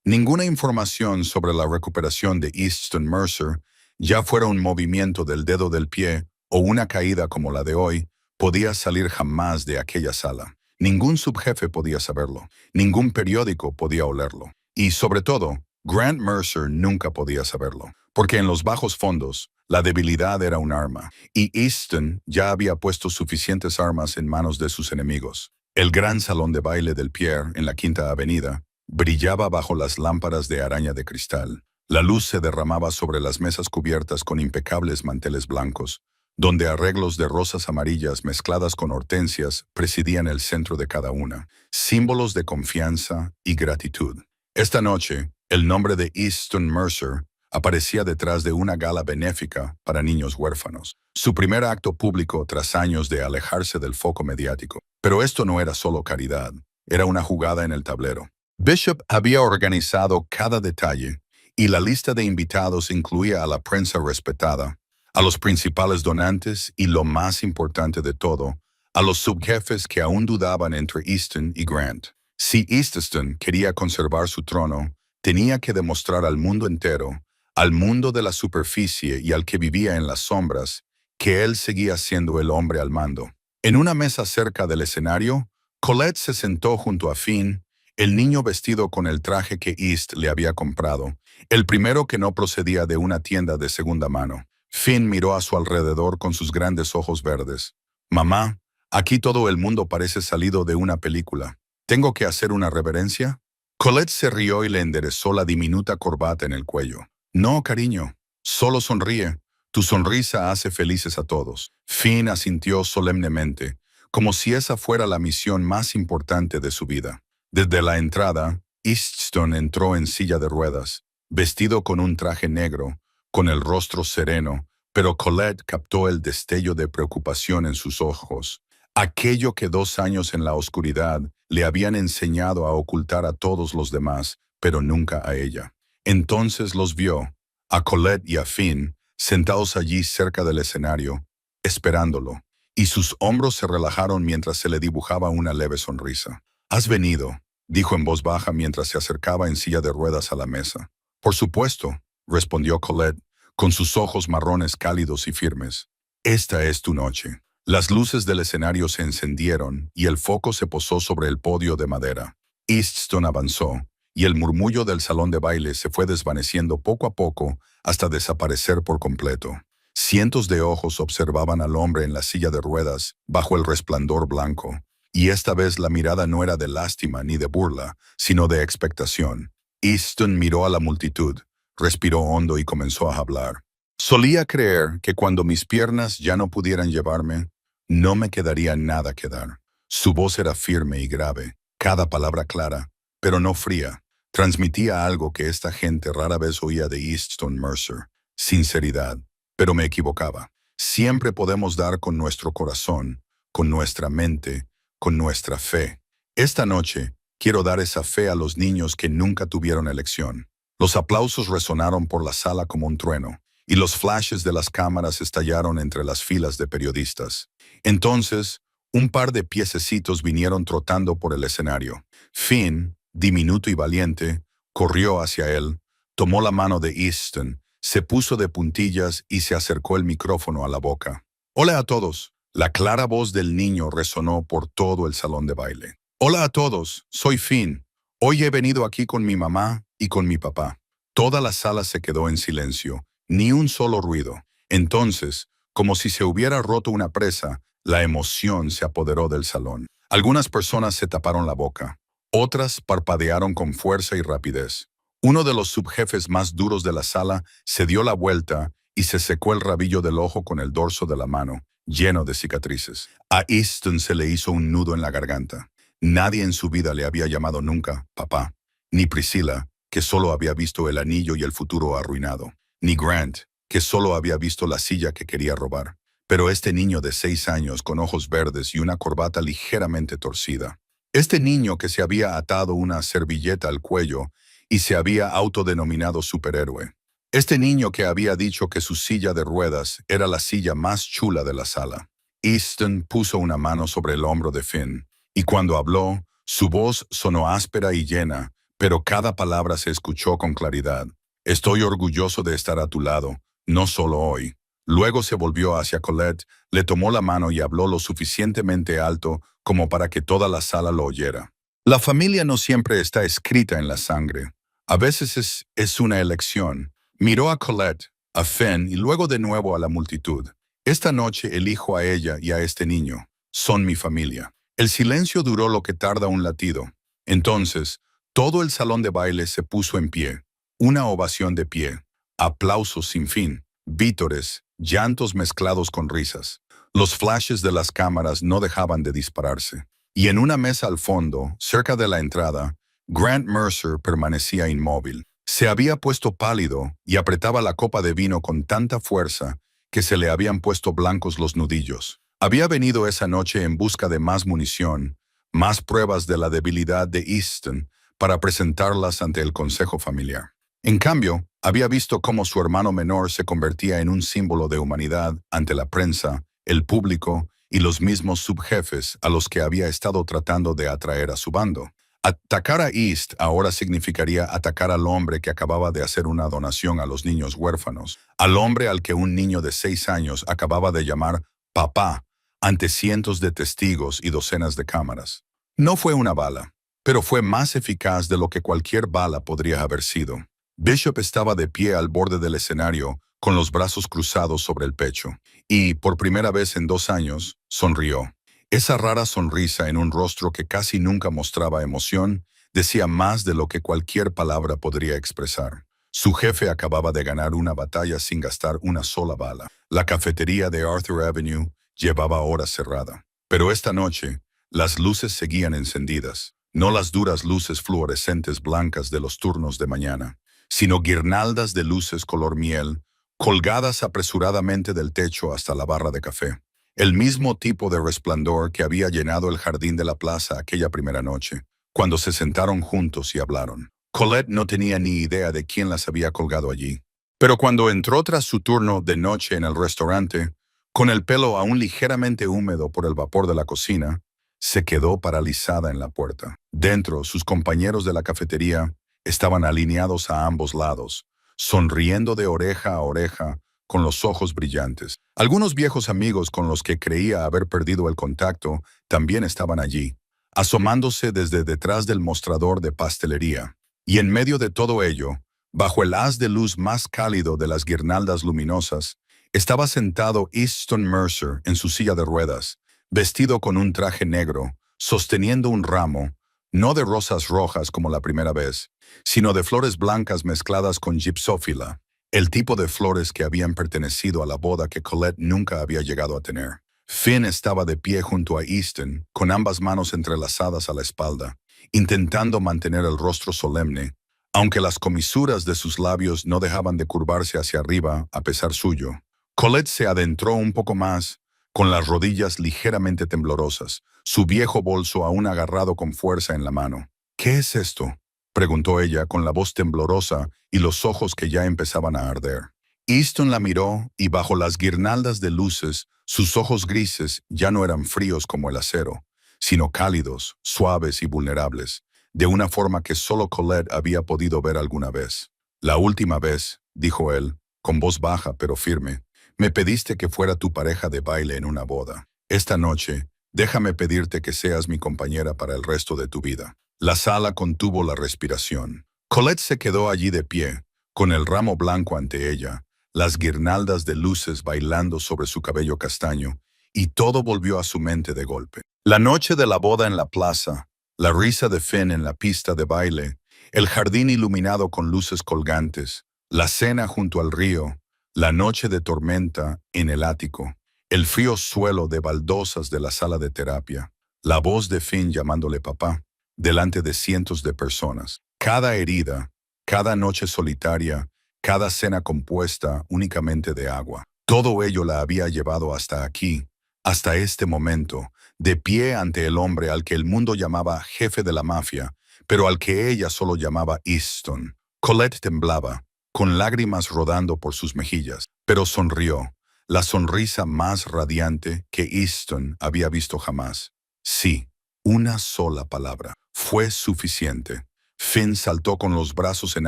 Ninguna información sobre la recuperación de Easton Mercer, ya fuera un movimiento del dedo del pie o una caída como la de hoy, podía salir jamás de aquella sala. Ningún subjefe podía saberlo. Ningún periódico podía olerlo. Y, sobre todo, Grant Mercer nunca podía saberlo. Porque en los bajos fondos, la debilidad era un arma. Y Easton ya había puesto suficientes armas en manos de sus enemigos. El gran salón de baile del Pierre, en la Quinta Avenida, brillaba bajo las lámparas de araña de cristal. La luz se derramaba sobre las mesas cubiertas con impecables manteles blancos, donde arreglos de rosas amarillas mezcladas con hortensias presidían el centro de cada una, símbolos de confianza y gratitud. Esta noche, el nombre de Easton Mercer aparecía detrás de una gala benéfica para niños huérfanos, su primer acto público tras años de alejarse del foco mediático. Pero esto no era solo caridad, era una jugada en el tablero. Bishop había organizado cada detalle, y la lista de invitados incluía a la prensa respetada, a los principales donantes y, lo más importante de todo, a los subjefes que aún dudaban entre Easton y Grant. Si Easton quería conservar su trono, tenía que demostrar al mundo entero, al mundo de la superficie y al que vivía en las sombras, que él seguía siendo el hombre al mando. En una mesa cerca del escenario, Colette se sentó junto a Finn, el niño vestido con el traje que East le había comprado, el primero que no procedía de una tienda de segunda mano. Finn miró a su alrededor con sus grandes ojos verdes. «Mamá, aquí todo el mundo parece salido de una película. ¿Tengo que hacer una reverencia?» Colette se rió y le enderezó la diminuta corbata en el cuello. «No, cariño, solo sonríe. Tu sonrisa hace felices a todos». Finn asintió solemnemente, como si esa fuera la misión más importante de su vida. Desde la entrada, Easton entró en silla de ruedas, vestido con un traje negro, con el rostro sereno, pero Colette captó el destello de preocupación en sus ojos. Aquello que 2 años en la oscuridad le habían enseñado a ocultar a todos los demás, pero nunca a ella. Entonces los vio, a Colette y a Finn, sentados allí cerca del escenario, esperándolo, y sus hombros se relajaron mientras se le dibujaba una leve sonrisa. «Has venido», dijo en voz baja mientras se acercaba en silla de ruedas a la mesa. «Por supuesto», respondió Colette, con sus ojos marrones cálidos y firmes. «Esta es tu noche». Las luces del escenario se encendieron y el foco se posó sobre el podio de madera. Easton avanzó, y el murmullo del salón de baile se fue desvaneciendo poco a poco hasta desaparecer por completo. Cientos de ojos observaban al hombre en la silla de ruedas bajo el resplandor blanco, y esta vez la mirada no era de lástima ni de burla, sino de expectación. Easton miró a la multitud, respiró hondo y comenzó a hablar. «Solía creer que cuando mis piernas ya no pudieran llevarme, no me quedaría nada que dar». Su voz era firme y grave, cada palabra clara, pero no fría. Transmitía algo que esta gente rara vez oía de Easton Mercer: sinceridad. Pero me equivocaba. Siempre podemos dar con nuestro corazón, con nuestra mente, con nuestra fe. Esta noche, quiero dar esa fe a los niños que nunca tuvieron elección. Los aplausos resonaron por la sala como un trueno, y los flashes de las cámaras estallaron entre las filas de periodistas. Entonces, un par de piececitos vinieron trotando por el escenario. Finn, diminuto y valiente, corrió hacia él, tomó la mano de Easton, se puso de puntillas y se acercó el micrófono a la boca. «Hola a todos». La clara voz del niño resonó por todo el salón de baile. «Hola a todos, soy Finn. Hoy he venido aquí con mi mamá y con mi papá». Toda la sala se quedó en silencio, ni un solo ruido. Entonces, como si se hubiera roto una presa, la emoción se apoderó del salón. Algunas personas se taparon la boca. Otras parpadearon con fuerza y rapidez. Uno de los subjefes más duros de la sala se dio la vuelta y se secó el rabillo del ojo con el dorso de la mano, lleno de cicatrices. A Easton se le hizo un nudo en la garganta. Nadie en su vida le había llamado nunca papá, ni Priscilla, que solo había visto el anillo y el futuro arruinado, ni Grant, que solo había visto la silla que quería robar. Pero este niño de 6 años con ojos verdes y una corbata ligeramente torcida, este niño que se había atado una servilleta al cuello y se había autodenominado superhéroe, este niño que había dicho que su silla de ruedas era la silla más chula de la sala. Easton puso una mano sobre el hombro de Finn, y cuando habló, su voz sonó áspera y llena, pero cada palabra se escuchó con claridad. «Estoy orgulloso de estar a tu lado, no solo hoy. Luego se volvió hacia Colette, le tomó la mano y habló lo suficientemente alto como para que toda la sala lo oyera. La familia no siempre está escrita en la sangre. A veces es una elección. Miró a Colette, a Finn y luego de nuevo a la multitud. Esta noche elijo a ella y a este niño. Son mi familia. El silencio duró lo que tarda un latido. Entonces, todo el salón de baile se puso en pie. Una ovación de pie. Aplausos sin fin. Vítores, llantos mezclados con risas. Los flashes de las cámaras no dejaban de dispararse. Y en una mesa al fondo, cerca de la entrada, Grant Mercer permanecía inmóvil. Se había puesto pálido y apretaba la copa de vino con tanta fuerza que se le habían puesto blancos los nudillos. Había venido esa noche en busca de más munición, más pruebas de la debilidad de Easton para presentarlas ante el consejo familiar. En cambio, había visto cómo su hermano menor se convertía en un símbolo de humanidad ante la prensa, el público y los mismos subjefes a los que había estado tratando de atraer a su bando. Atacar a East ahora significaría atacar al hombre que acababa de hacer una donación a los niños huérfanos, al hombre al que un niño de 6 años acababa de llamar papá ante cientos de testigos y docenas de cámaras. No fue una bala, pero fue más eficaz de lo que cualquier bala podría haber sido. Bishop estaba de pie al borde del escenario, con los brazos cruzados sobre el pecho, y, por primera vez en 2 años, sonrió. Esa rara sonrisa en un rostro que casi nunca mostraba emoción decía más de lo que cualquier palabra podría expresar. Su jefe acababa de ganar una batalla sin gastar una sola bala. La cafetería de Arthur Avenue llevaba horas cerrada. Pero esta noche, las luces seguían encendidas, no las duras luces fluorescentes blancas de los turnos de mañana, sino guirnaldas de luces color miel, colgadas apresuradamente del techo hasta la barra de café. El mismo tipo de resplandor que había llenado el jardín de la plaza aquella primera noche, cuando se sentaron juntos y hablaron. Colette no tenía ni idea de quién las había colgado allí. Pero cuando entró tras su turno de noche en el restaurante, con el pelo aún ligeramente húmedo por el vapor de la cocina, se quedó paralizada en la puerta. Dentro, sus compañeros de la cafetería estaban alineados a ambos lados, sonriendo de oreja a oreja, con los ojos brillantes. Algunos viejos amigos con los que creía haber perdido el contacto también estaban allí, asomándose desde detrás del mostrador de pastelería. Y en medio de todo ello, bajo el haz de luz más cálido de las guirnaldas luminosas, estaba sentado Easton Mercer en su silla de ruedas, vestido con un traje negro, sosteniendo un ramo, no de rosas rojas como la primera vez, sino de flores blancas mezcladas con gipsófila, el tipo de flores que habían pertenecido a la boda que Colette nunca había llegado a tener. Finn estaba de pie junto a Easton, con ambas manos entrelazadas a la espalda, intentando mantener el rostro solemne, aunque las comisuras de sus labios no dejaban de curvarse hacia arriba a pesar suyo. Colette se adentró un poco más, con las rodillas ligeramente temblorosas, su viejo bolso aún agarrado con fuerza en la mano. «¿Qué es esto?», preguntó ella con la voz temblorosa y los ojos que ya empezaban a arder. Easton la miró y bajo las guirnaldas de luces, sus ojos grises ya no eran fríos como el acero, sino cálidos, suaves y vulnerables, de una forma que solo Colette había podido ver alguna vez. «La última vez», dijo él, con voz baja pero firme, «me pediste que fuera tu pareja de baile en una boda. Esta noche, déjame pedirte que seas mi compañera para el resto de tu vida». La sala contuvo la respiración. Colette se quedó allí de pie, con el ramo blanco ante ella, las guirnaldas de luces bailando sobre su cabello castaño, y todo volvió a su mente de golpe. La noche de la boda en la plaza, la risa de Finn en la pista de baile, el jardín iluminado con luces colgantes, la cena junto al río, la noche de tormenta en el ático, el frío suelo de baldosas de la sala de terapia, la voz de Finn llamándole papá, delante de cientos de personas. Cada herida, cada noche solitaria, cada cena compuesta únicamente de agua. Todo ello la había llevado hasta aquí, hasta este momento, de pie ante el hombre al que el mundo llamaba jefe de la mafia, pero al que ella solo llamaba Easton. Colette temblaba, con lágrimas rodando por sus mejillas, pero sonrió, la sonrisa más radiante que Easton había visto jamás. Sí, una sola palabra. Fue suficiente. Finn saltó con los brazos en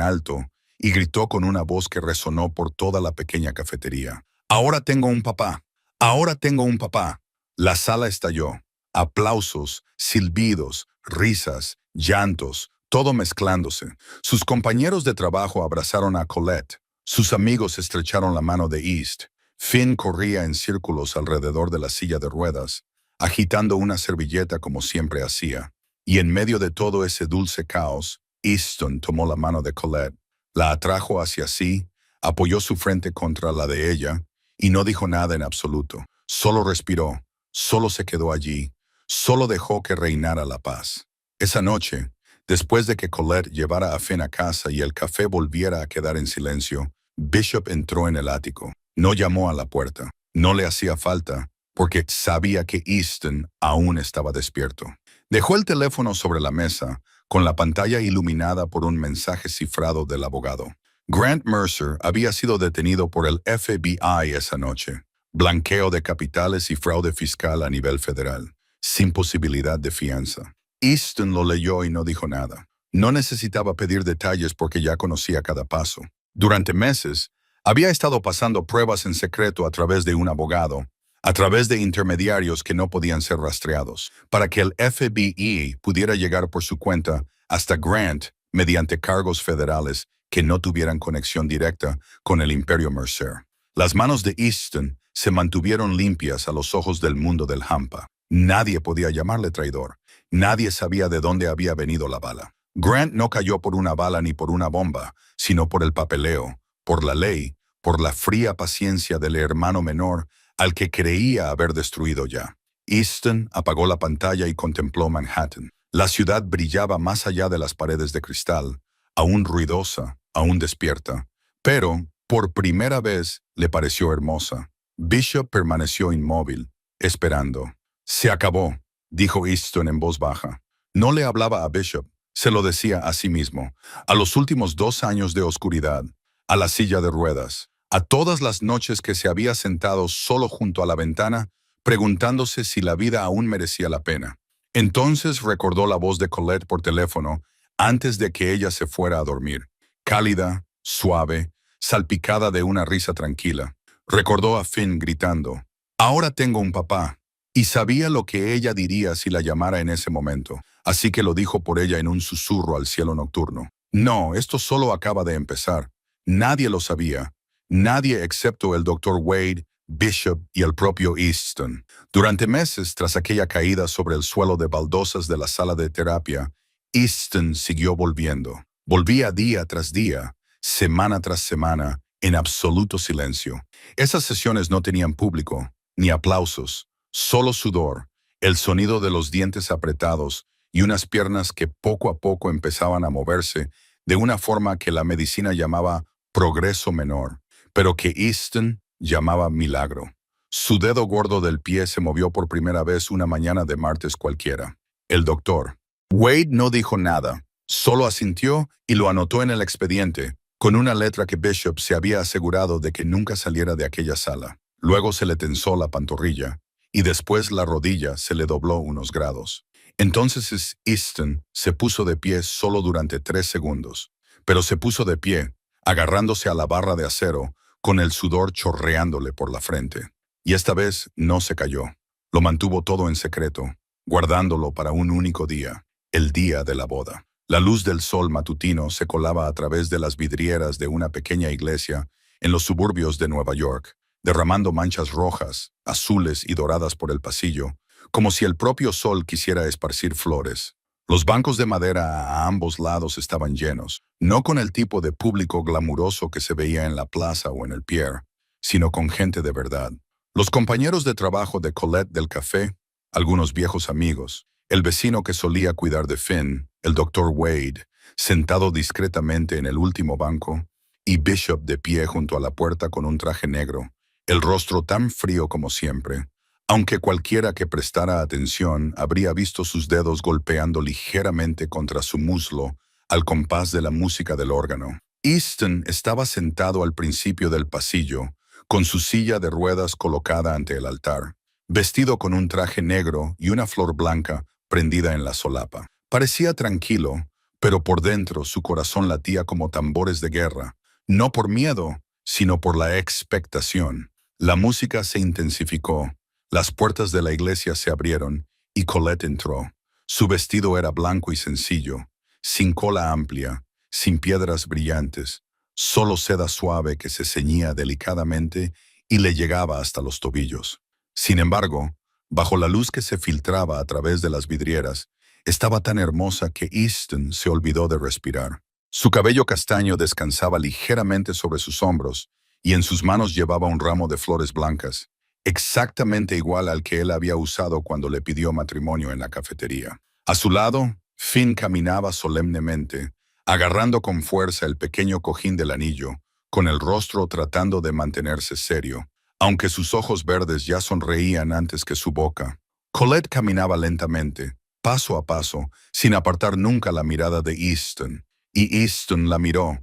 alto y gritó con una voz que resonó por toda la pequeña cafetería. Ahora tengo un papá. Ahora tengo un papá. La sala estalló. Aplausos, silbidos, risas, llantos, todo mezclándose. Sus compañeros de trabajo abrazaron a Colette. Sus amigos estrecharon la mano de East. Finn corría en círculos alrededor de la silla de ruedas, agitando una servilleta como siempre hacía. Y en medio de todo ese dulce caos, Easton tomó la mano de Colette, la atrajo hacia sí, apoyó su frente contra la de ella, y no dijo nada en absoluto. Solo respiró, solo se quedó allí, solo dejó que reinara la paz. Esa noche, después de que Colette llevara a Finn a casa y el café volviera a quedar en silencio, Bishop entró en el ático. No llamó a la puerta. No le hacía falta, porque sabía que Easton aún estaba despierto. Dejó el teléfono sobre la mesa, con la pantalla iluminada por un mensaje cifrado del abogado. Grant Mercer había sido detenido por el FBI esa noche. Blanqueo de capitales y fraude fiscal a nivel federal, sin posibilidad de fianza. Easton lo leyó y no dijo nada. No necesitaba pedir detalles porque ya conocía cada paso. Durante meses, había estado pasando pruebas en secreto a través de un abogado, a través de intermediarios que no podían ser rastreados, para que el FBI pudiera llegar por su cuenta hasta Grant mediante cargos federales que no tuvieran conexión directa con el imperio Mercer. Las manos de Easton se mantuvieron limpias a los ojos del mundo del Hampa. Nadie podía llamarle traidor. Nadie sabía de dónde había venido la bala. Grant no cayó por una bala ni por una bomba, sino por el papeleo, por la ley, por la fría paciencia del hermano menor al que creía haber destruido ya. Easton apagó la pantalla y contempló Manhattan. La ciudad brillaba más allá de las paredes de cristal, aún ruidosa, aún despierta, pero por primera vez le pareció hermosa. Bishop permaneció inmóvil, esperando. «Se acabó», dijo Easton en voz baja. No le hablaba a Bishop, se lo decía a sí mismo, a los últimos 2 años de oscuridad, a la silla de ruedas, a todas las noches que se había sentado solo junto a la ventana, preguntándose si la vida aún merecía la pena. Entonces recordó la voz de Colette por teléfono antes de que ella se fuera a dormir, cálida, suave, salpicada de una risa tranquila. Recordó a Finn gritando, «Ahora tengo un papá», y sabía lo que ella diría si la llamara en ese momento, así que lo dijo por ella en un susurro al cielo nocturno. No, esto solo acaba de empezar. Nadie lo sabía. Nadie excepto el Dr. Wade, Bishop y el propio Easton. Durante meses, tras aquella caída sobre el suelo de baldosas de la sala de terapia, Easton siguió volviendo. Volvía día tras día, semana tras semana, en absoluto silencio. Esas sesiones no tenían público, ni aplausos, solo sudor, el sonido de los dientes apretados y unas piernas que poco a poco empezaban a moverse de una forma que la medicina llamaba progreso menor, pero que Easton llamaba milagro. Su dedo gordo del pie se movió por primera vez una mañana de martes cualquiera. El doctor. Wade no dijo nada, solo asintió y lo anotó en el expediente, con una letra que Bishop se había asegurado de que nunca saliera de aquella sala. Luego se le tensó la pantorrilla, y después la rodilla se le dobló unos grados. Entonces Easton se puso de pie solo durante 3 segundos, pero se puso de pie, agarrándose a la barra de acero, con el sudor chorreándole por la frente. Y esta vez no se cayó. Lo mantuvo todo en secreto, guardándolo para un único día, el día de la boda. La luz del sol matutino se colaba a través de las vidrieras de una pequeña iglesia en los suburbios de Nueva York, derramando manchas rojas, azules y doradas por el pasillo, como si el propio sol quisiera esparcir flores. Los bancos de madera a ambos lados estaban llenos, no con el tipo de público glamuroso que se veía en la plaza o en el pier, sino con gente de verdad. Los compañeros de trabajo de Colette del café, algunos viejos amigos, el vecino que solía cuidar de Finn, el Dr. Wade, sentado discretamente en el último banco, y Bishop de pie junto a la puerta con un traje negro, el rostro tan frío como siempre, aunque cualquiera que prestara atención habría visto sus dedos golpeando ligeramente contra su muslo al compás de la música del órgano. Easton estaba sentado al principio del pasillo, con su silla de ruedas colocada ante el altar, vestido con un traje negro y una flor blanca prendida en la solapa. Parecía tranquilo, pero por dentro su corazón latía como tambores de guerra, no por miedo, sino por la expectación. La música se intensificó, las puertas de la iglesia se abrieron y Colette entró. Su vestido era blanco y sencillo, sin cola amplia, sin piedras brillantes, solo seda suave que se ceñía delicadamente y le llegaba hasta los tobillos. Sin embargo, bajo la luz que se filtraba a través de las vidrieras, estaba tan hermosa que Easton se olvidó de respirar. Su cabello castaño descansaba ligeramente sobre sus hombros y en sus manos llevaba un ramo de flores blancas, exactamente igual al que él había usado cuando le pidió matrimonio en la cafetería. A su lado, Finn caminaba solemnemente, agarrando con fuerza el pequeño cojín del anillo, con el rostro tratando de mantenerse serio, aunque sus ojos verdes ya sonreían antes que su boca. Colette caminaba lentamente, paso a paso, sin apartar nunca la mirada de Easton, y Easton la miró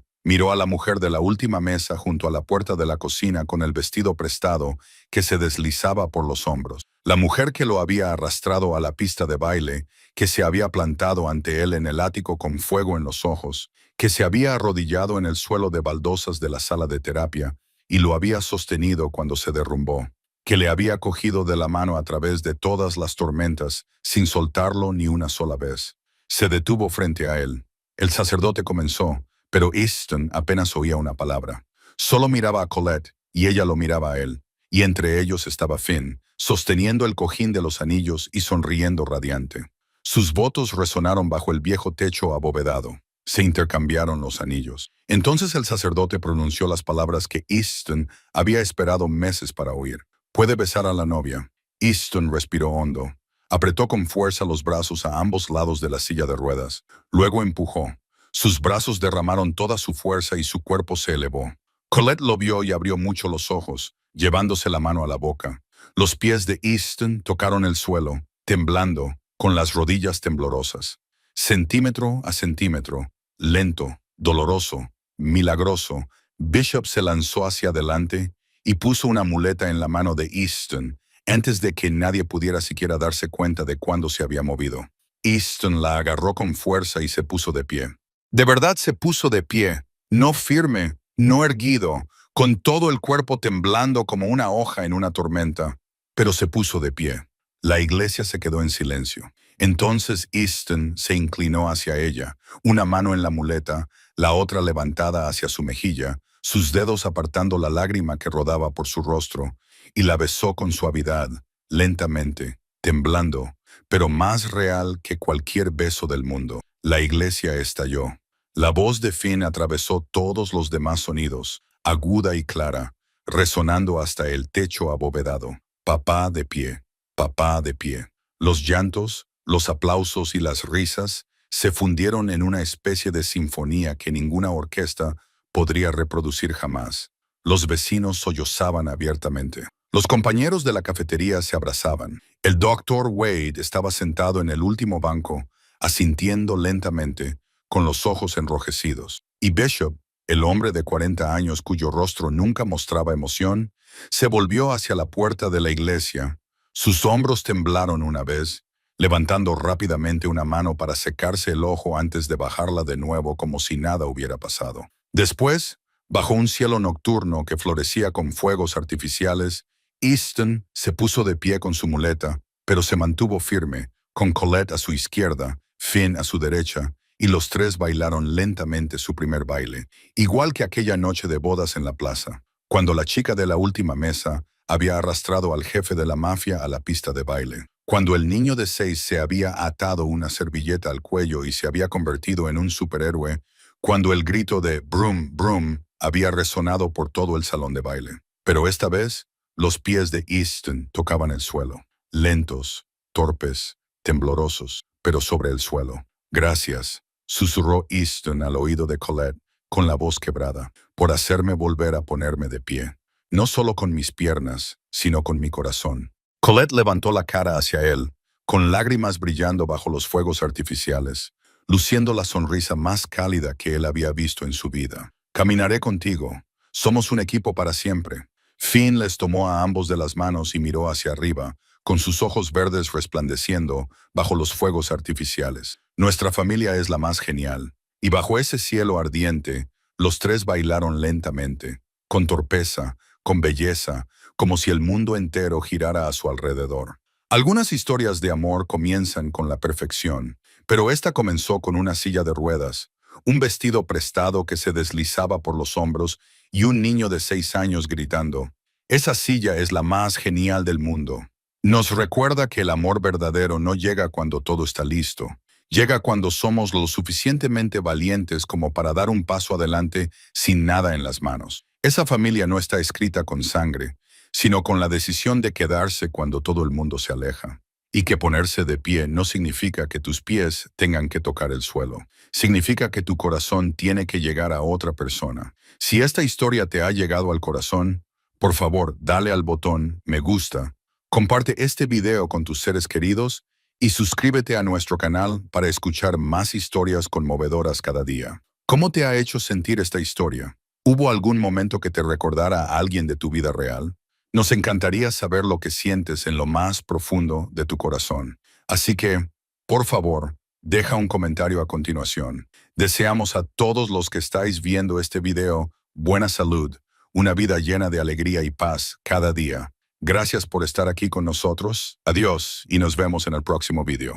a la mujer de la última mesa junto a la puerta de la cocina con el vestido prestado que se deslizaba por los hombros. La mujer que lo había arrastrado a la pista de baile, que se había plantado ante él en el ático con fuego en los ojos, que se había arrodillado en el suelo de baldosas de la sala de terapia y lo había sostenido cuando se derrumbó, que le había cogido de la mano a través de todas las tormentas sin soltarlo ni una sola vez. Se detuvo frente a él. El sacerdote comenzó, pero Easton apenas oía una palabra. Solo miraba a Colette y ella lo miraba a él, y entre ellos estaba Finn, sosteniendo el cojín de los anillos y sonriendo radiante. Sus votos resonaron bajo el viejo techo abovedado. Se intercambiaron los anillos. Entonces el sacerdote pronunció las palabras que Easton había esperado meses para oír. «Puede besar a la novia». Easton respiró hondo. Apretó con fuerza los brazos a ambos lados de la silla de ruedas. Luego empujó. Sus brazos derramaron toda su fuerza y su cuerpo se elevó. Colette lo vio y abrió mucho los ojos, llevándose la mano a la boca. Los pies de Easton tocaron el suelo, temblando, con las rodillas temblorosas. Centímetro a centímetro, lento, doloroso, milagroso, Bishop se lanzó hacia adelante y puso una muleta en la mano de Easton antes de que nadie pudiera siquiera darse cuenta de cuándo se había movido. Easton la agarró con fuerza y se puso de pie. De verdad se puso de pie, no firme, no erguido, con todo el cuerpo temblando como una hoja en una tormenta, pero se puso de pie. La iglesia se quedó en silencio. Entonces Easton se inclinó hacia ella, una mano en la muleta, la otra levantada hacia su mejilla, sus dedos apartando la lágrima que rodaba por su rostro, y la besó con suavidad, lentamente, temblando, pero más real que cualquier beso del mundo. La iglesia estalló. La voz de Finn atravesó todos los demás sonidos, aguda y clara, resonando hasta el techo abovedado. Papá de pie, papá de pie. Los llantos, los aplausos y las risas se fundieron en una especie de sinfonía que ninguna orquesta podría reproducir jamás. Los vecinos sollozaban abiertamente. Los compañeros de la cafetería se abrazaban. El doctor Wade estaba sentado en el último banco, asintiendo lentamente, con los ojos enrojecidos. Y Bishop, el hombre de 40 años cuyo rostro nunca mostraba emoción, se volvió hacia la puerta de la iglesia. Sus hombros temblaron una vez, levantando rápidamente una mano para secarse el ojo antes de bajarla de nuevo como si nada hubiera pasado. Después, bajo un cielo nocturno que florecía con fuegos artificiales, Easton se puso de pie con su muleta, pero se mantuvo firme, con Colette a su izquierda, Finn a su derecha, y los tres bailaron lentamente su primer baile, igual que aquella noche de bodas en la plaza, cuando la chica de la última mesa había arrastrado al jefe de la mafia a la pista de baile, cuando el niño de 6 se había atado una servilleta al cuello y se había convertido en un superhéroe, cuando el grito de «Broom, broom» había resonado por todo el salón de baile. Pero esta vez, los pies de Easton tocaban el suelo, lentos, torpes, temblorosos, pero sobre el suelo. «Gracias», susurró Easton al oído de Colette, con la voz quebrada, «por hacerme volver a ponerme de pie, no solo con mis piernas, sino con mi corazón». Colette levantó la cara hacia él, con lágrimas brillando bajo los fuegos artificiales, luciendo la sonrisa más cálida que él había visto en su vida. «Caminaré contigo. Somos un equipo para siempre». Finn les tomó a ambos de las manos y miró hacia arriba, con sus ojos verdes resplandeciendo bajo los fuegos artificiales. «Nuestra familia es la más genial». Y bajo ese cielo ardiente, los tres bailaron lentamente, con torpeza, con belleza, como si el mundo entero girara a su alrededor. Algunas historias de amor comienzan con la perfección, pero esta comenzó con una silla de ruedas, un vestido prestado que se deslizaba por los hombros y un niño de 6 años gritando, «Esa silla es la más genial del mundo». Nos recuerda que el amor verdadero no llega cuando todo está listo. Llega cuando somos lo suficientemente valientes como para dar un paso adelante sin nada en las manos. Esa familia no está escrita con sangre, sino con la decisión de quedarse cuando todo el mundo se aleja. Y que ponerse de pie no significa que tus pies tengan que tocar el suelo. Significa que tu corazón tiene que llegar a otra persona. Si esta historia te ha llegado al corazón, por favor, dale al botón me gusta, comparte este video con tus seres queridos y suscríbete a nuestro canal para escuchar más historias conmovedoras cada día. ¿Cómo te ha hecho sentir esta historia? ¿Hubo algún momento que te recordara a alguien de tu vida real? Nos encantaría saber lo que sientes en lo más profundo de tu corazón. Así que, por favor, deja un comentario a continuación. Deseamos a todos los que estáis viendo este video buena salud, una vida llena de alegría y paz cada día. Gracias por estar aquí con nosotros. Adiós y nos vemos en el próximo video.